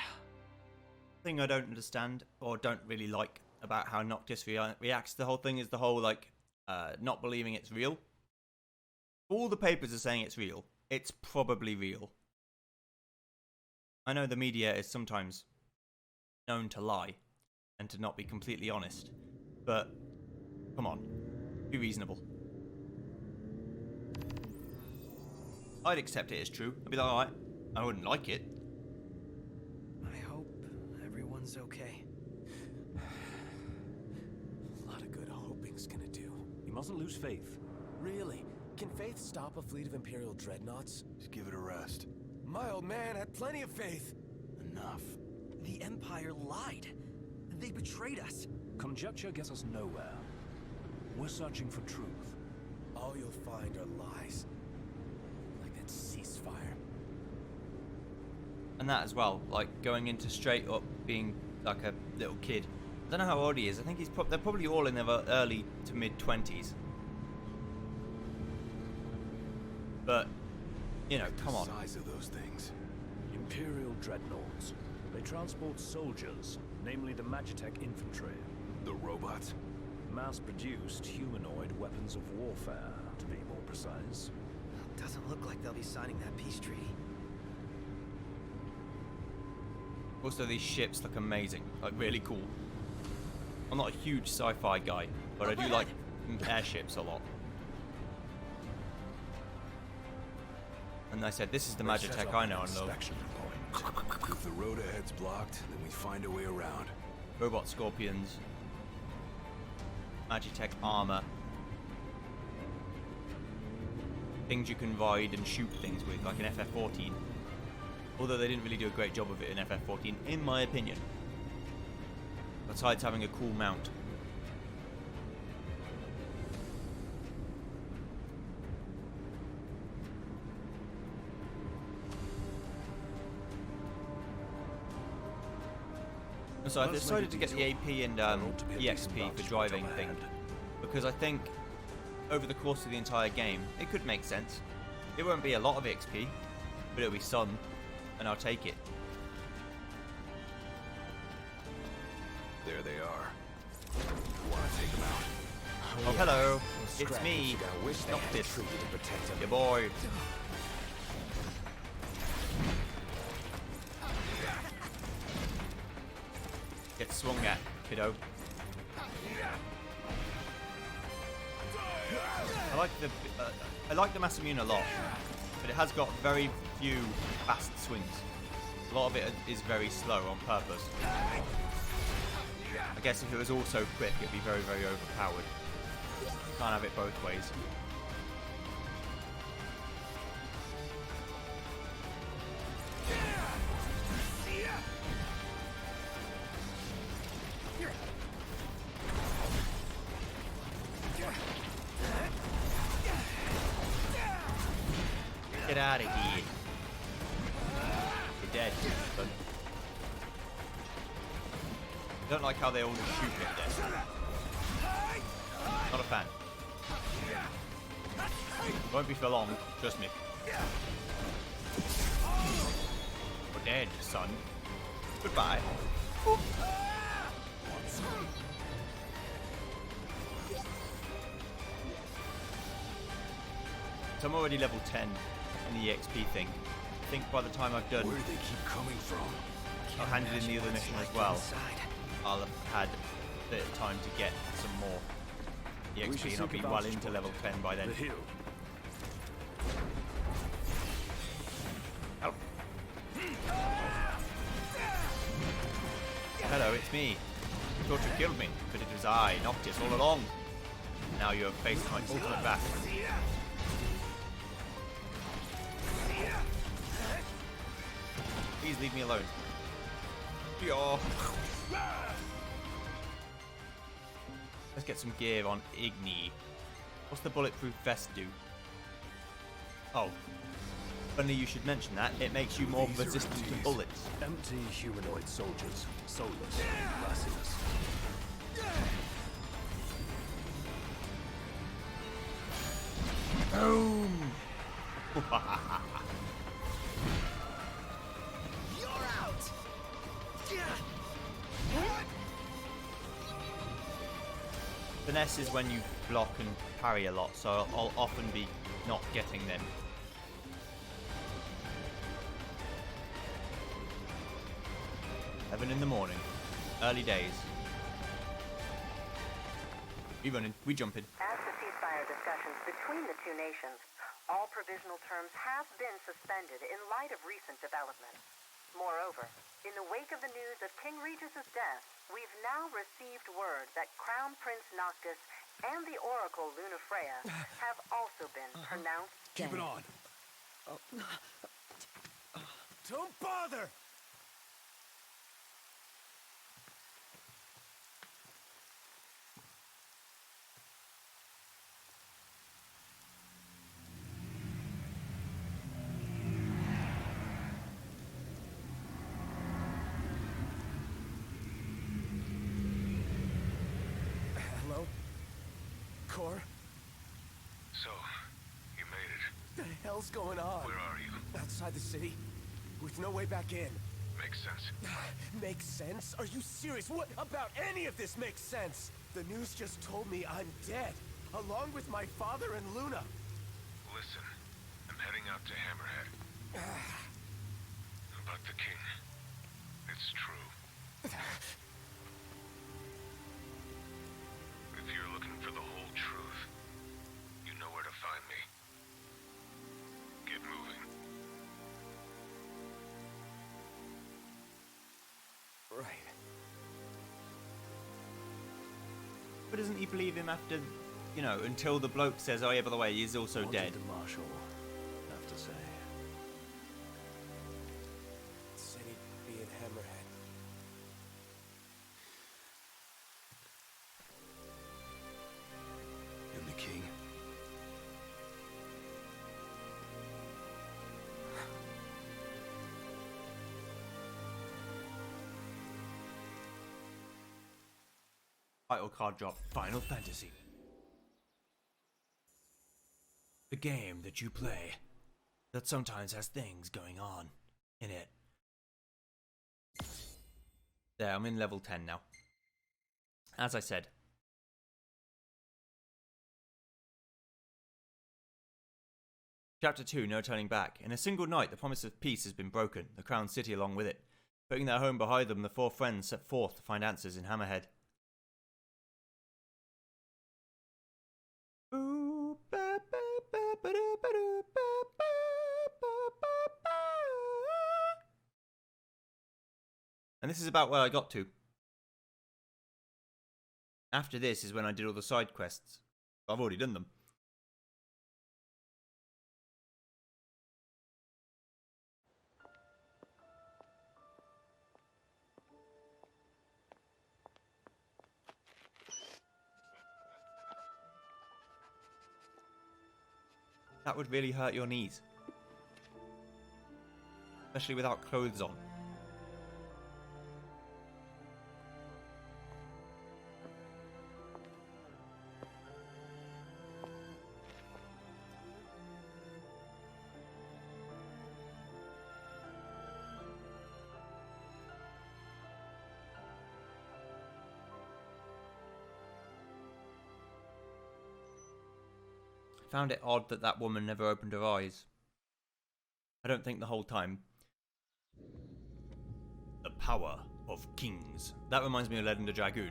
Speaker 1: Thing I don't understand or don't really like about how Noctis reacts to the whole thing is the whole like not believing it's real. All the papers are saying it's real. It's probably real. I know the media is sometimes known to lie and to not be completely honest, but come on, be reasonable. I'd accept it as true. I'd be like, alright, I wouldn't like it.
Speaker 4: I hope everyone's okay.
Speaker 3: A lot of good hoping's gonna do.
Speaker 6: You mustn't lose faith.
Speaker 3: Really? Can Faith stop a fleet of Imperial dreadnoughts?
Speaker 2: Just give it a rest.
Speaker 3: My old man had plenty of faith.
Speaker 2: Enough.
Speaker 4: The Empire lied. They betrayed us.
Speaker 6: Conjecture gets us nowhere. We're searching for truth.
Speaker 3: All you'll find are lies. Like that ceasefire.
Speaker 1: And that as well, like going into straight up being like a little kid. I don't know how old he is. I think they're probably all in their early to mid 20s. But, you know, come on.
Speaker 2: The size of those things.
Speaker 6: Imperial dreadnoughts. They transport soldiers, namely the Magitech infantry.
Speaker 2: The robots.
Speaker 6: Mass-produced humanoid weapons of warfare, to be more precise.
Speaker 4: Doesn't look like they'll be signing that peace treaty.
Speaker 1: Also, these ships look amazing. Like, really cool. I'm not a huge sci-fi guy, but I do like airships a lot. And I said, this is the Magitech I know and love.
Speaker 6: Inspection point.
Speaker 2: If the road ahead's blocked, then we find a way around.
Speaker 1: Robot scorpions. Magitech armor. Things you can ride and shoot things with, like an FF-14. Although they didn't really do a great job of it in FF-14, in my opinion. Besides having a cool mount. So I decided to get the AP and EXP for driving thing, because I think over the course of the entire game it could make sense. It won't be a lot of EXP, but it'll be some, and I'll take it.
Speaker 2: There they are. Want to take them out?
Speaker 1: Oh, hello,
Speaker 3: Those
Speaker 1: it's me,
Speaker 3: scrappers are gonna wish they had
Speaker 1: Noctis,
Speaker 3: a treaty to protect them.
Speaker 1: your boy. Get swung at, kiddo. I like the Masamune a lot, but it has got very few fast swings. A lot of it is very slow on purpose. I guess if it was also quick, it'd be very, very overpowered. Can't have it both ways. Get out of here. You're dead. But I don't like how they all just shoot me to death. Not a fan. Won't be for long, trust me. You're dead, son. Goodbye. So I'm already level 10 in the EXP thing. I think by the time I've done,
Speaker 2: Where do they keep coming from?
Speaker 1: I've handed in the other mission as well. I'll have had bit of time to get some more
Speaker 6: We
Speaker 1: EXP,
Speaker 6: should
Speaker 1: and I'll
Speaker 6: seek
Speaker 1: be
Speaker 6: a
Speaker 1: well
Speaker 6: vantage
Speaker 1: into
Speaker 6: point.
Speaker 1: level 10 by then.
Speaker 6: The hill.
Speaker 1: Oh. Hello, it's me. You thought you killed me, but it was I, Noctis, all along. Now you have faced my ultimate back. Please leave me alone. Yo. Let's get some gear on Igni. What's the bulletproof vest do? Oh. Funny you should mention that. It makes you more
Speaker 6: These are
Speaker 1: resistant to
Speaker 6: empties.
Speaker 1: bullets.
Speaker 6: Empty humanoid soldiers. Soulless. Merciless.
Speaker 1: Boom!
Speaker 4: You're out!
Speaker 1: Finesse is when you block and parry a lot, so I'll often be not getting them. Seven in the morning. Early days. We running, we jumping.
Speaker 9: As the ceasefire discussions between the two nations, all provisional terms have been suspended in light of recent developments. Moreover, in the wake of the news of King Regis's death, we've now received word that Crown Prince Noctis and the Oracle Lunafreya have also been pronounced
Speaker 5: Keep
Speaker 9: dead.
Speaker 5: it on. Don't bother!
Speaker 3: Hello? Core?
Speaker 5: So, you made it.
Speaker 3: The hell's going on?
Speaker 5: Where are you?
Speaker 3: Outside the city? With no way back in.
Speaker 5: Makes sense.
Speaker 3: Makes sense? Are you serious? What about any of this makes sense? The news just told me I'm dead, along with my father and Luna.
Speaker 5: Listen, I'm heading out to Hammerhead. About the king. It's true. If you're looking for the whole truth, you know where to find me. Get moving.
Speaker 3: Right.
Speaker 1: But doesn't he believe him after, you know, until the bloke says, oh yeah, by the way, he's also
Speaker 6: What
Speaker 1: dead.
Speaker 6: did the Marshal have to say?
Speaker 3: Said he'd be in Hammerhead.
Speaker 2: And the king?
Speaker 1: Title card drop. Final Fantasy. The game that you play that sometimes has things going on in it. There, I'm in level 10 now. As I said. Chapter 2, No Turning Back. In a single night, the promise of peace has been broken, the crowned city along with it. Putting their home behind them, the four friends set forth to find answers in Hammerhead. And this is about where I got to. After this is when I did all the side quests. I've already done them. That would really hurt your knees. Especially without clothes on. Found it odd that that woman never opened her eyes. I don't think the whole time. The power of kings. That reminds me of Legend of Dragoon.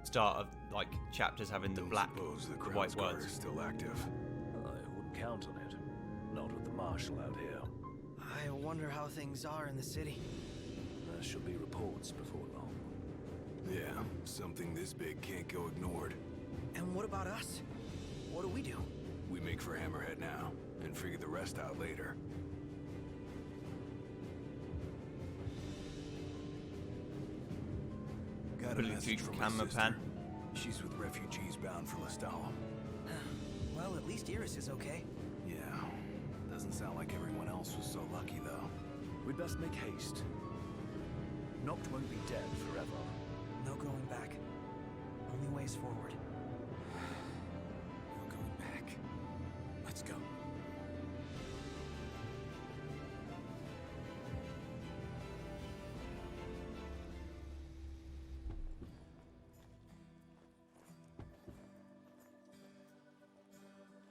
Speaker 1: start of like chapters having the
Speaker 2: Don't
Speaker 1: black,
Speaker 2: suppose the
Speaker 1: the
Speaker 2: Crown's
Speaker 1: white
Speaker 2: Guard
Speaker 1: words.
Speaker 2: is still active.
Speaker 6: I wouldn't count on it. Not with the Marshal out here.
Speaker 4: I wonder how things are in the city.
Speaker 6: There should be reports before long.
Speaker 2: Yeah, something this big can't go ignored.
Speaker 4: And what about us? What do we do?
Speaker 2: We make for Hammerhead now, and figure the rest out later. Got a
Speaker 1: Ability
Speaker 2: message
Speaker 1: to
Speaker 2: from my
Speaker 1: camera
Speaker 2: sister.
Speaker 1: pan.
Speaker 2: She's with refugees bound for Lestal.
Speaker 4: Well, at least Iris is okay.
Speaker 2: Yeah, doesn't sound like everyone else was so lucky though.
Speaker 6: We'd best make haste. Noct won't be dead forever.
Speaker 4: No going back. Only ways forward.
Speaker 2: No going back. Let's go.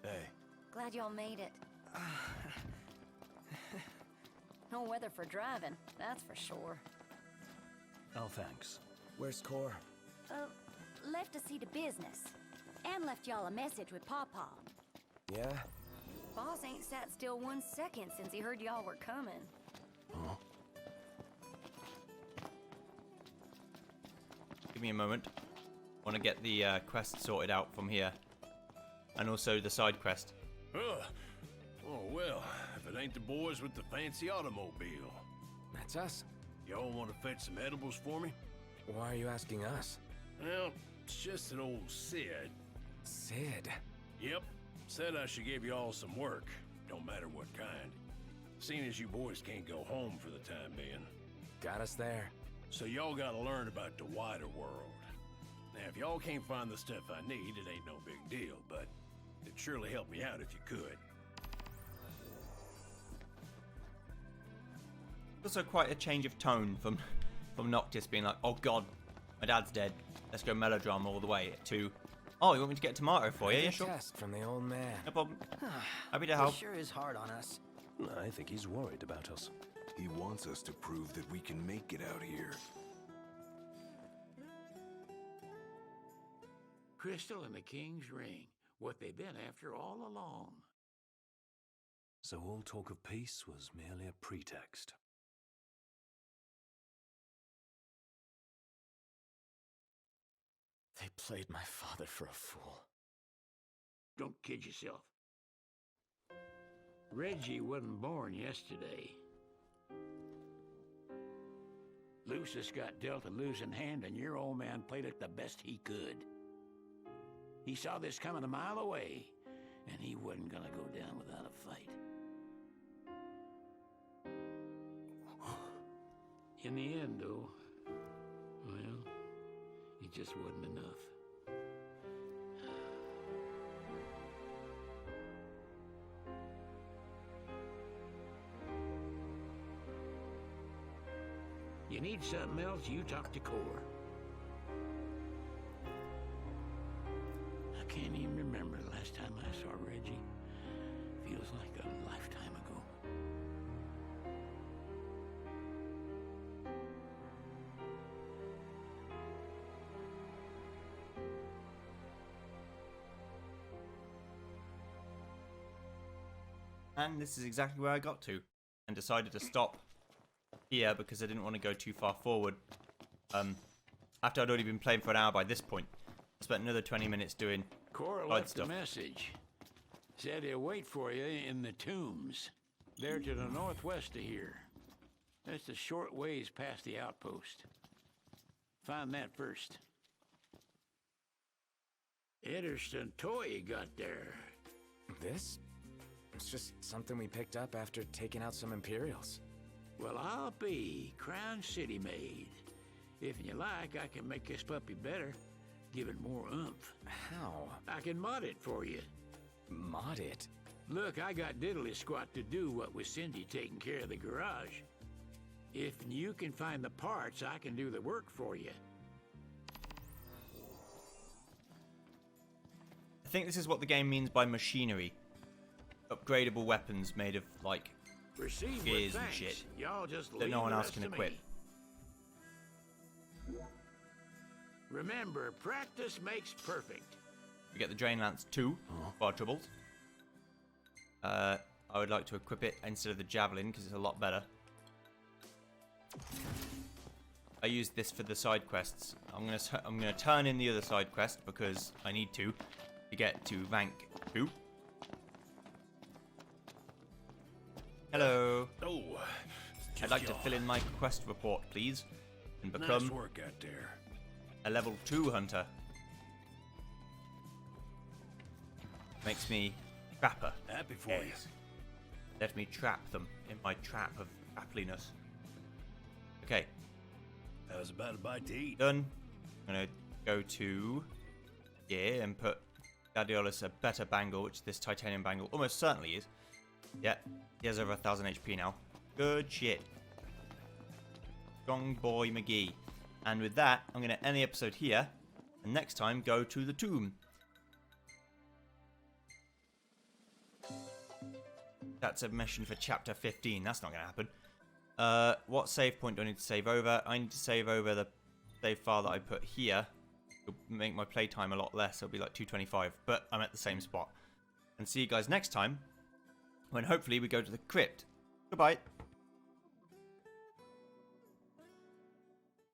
Speaker 2: Hey,
Speaker 10: Glad y'all made it. No weather for driving, that's for sure.
Speaker 6: Oh, thanks.
Speaker 4: Where's Core?
Speaker 10: Left to see to business. And left y'all a message with Pawpaw.
Speaker 4: Yeah?
Speaker 10: Boss ain't sat still 1 second since he heard y'all were coming.
Speaker 2: huh?
Speaker 1: Give me a moment. Want to get the quest sorted out from here, and also the side quest.
Speaker 11: Oh, well, if it ain't the boys with the fancy automobile.
Speaker 3: That's us.
Speaker 11: Y'all want to fetch some edibles for me?
Speaker 3: Why are you asking us?
Speaker 11: Well, it's just that old Sid.
Speaker 3: Sid.
Speaker 11: Yep, said I should give y'all some work, don't matter what kind. Seeing as you boys can't go home for the time being.
Speaker 3: Got us there.
Speaker 11: So y'all gotta learn about the wider world. Now, if y'all can't find the stuff I need, it ain't no big deal, but it'd surely help me out if you could.
Speaker 1: Also quite a change of tone from Noctis being like, oh god, my dad's dead, let's go melodrama all the way, to, oh, you want me to get a tomato for you? Yeah,
Speaker 3: Good
Speaker 1: sure.
Speaker 3: test from the old man.
Speaker 1: No problem. Happy to
Speaker 4: He
Speaker 1: help.
Speaker 4: sure is hard on us.
Speaker 6: I think he's worried about us.
Speaker 2: He wants us to prove that we can make it out here.
Speaker 12: Crystal and the King's Ring. What they've been after all along.
Speaker 6: So all talk of peace was merely a pretext.
Speaker 3: They played my father for a fool.
Speaker 12: Don't kid yourself. Reggie wasn't born yesterday. Lucius got dealt a losing hand, and your old man played it the best he could. He saw this coming a mile away, and he wasn't gonna go down without a fight. In the end, though, well, it just wasn't enough. You need something else, you talk to Core. I can't even remember the last time I saw Reggie. Feels like a lifetime ago.
Speaker 1: And this is exactly where I got to, and decided to stop here because I didn't want to go too far forward. After I'd already been playing for an hour by this point, I spent another 20 minutes doing
Speaker 12: Cora
Speaker 1: side
Speaker 12: left
Speaker 1: stuff.
Speaker 12: a message. Said he'll wait for you in the tombs. They're to the northwest of here. That's a short ways past the outpost. Find that first. Ederston toy you got there.
Speaker 3: This? It's just something we picked up after taking out some Imperials.
Speaker 12: Well, I'll be Crown City made. If you like, I can make this puppy better. Give it more oomph.
Speaker 3: How?
Speaker 12: I can mod it for you.
Speaker 3: Mod it?
Speaker 12: Look, I got diddly squat to do what with Cindy taking care of the garage. If you can find the parts, I can do the work for you.
Speaker 1: I think this is what the game means by machinery. Upgradable weapons made of, like,
Speaker 12: Proceed
Speaker 1: gears
Speaker 12: with
Speaker 1: and
Speaker 12: thanks.
Speaker 1: shit
Speaker 12: Y'all just
Speaker 1: that
Speaker 12: leave
Speaker 1: no one
Speaker 12: the
Speaker 1: else
Speaker 12: rest
Speaker 1: can
Speaker 12: to
Speaker 1: equip.
Speaker 12: me. Remember, practice makes perfect.
Speaker 1: We get the Drain Lance 2 for our troubles. I would like to equip it instead of the Javelin because it's a lot better. I use this for the side quests. I'm gonna turn in the other side quest because I need to get to rank 2. Hello.
Speaker 11: Oh,
Speaker 1: I'd like to fill in my quest report, please, and
Speaker 11: nice
Speaker 1: become
Speaker 11: work out there.
Speaker 1: a level 2 hunter. Makes me trapper.
Speaker 11: Happy for you.
Speaker 1: Let me trap them in my trap of trapliness. Okay.
Speaker 11: That was about a bite to eat.
Speaker 1: Done. I'm gonna go to here and put Gladiolus a better bangle, which this titanium bangle almost certainly is. Yeah, he has over 1,000 HP now. Good shit. Strong boy McGee. And with that, I'm gonna end the episode here, and next time go to the tomb. That's a mission for chapter 15. That's not gonna happen. What save point do I need to save over? I need to save over the save file that I put here. It'll make my playtime a lot less. It'll be like 225, but I'm at the same spot. And see you guys next time, when hopefully we go to the crypt. Goodbye.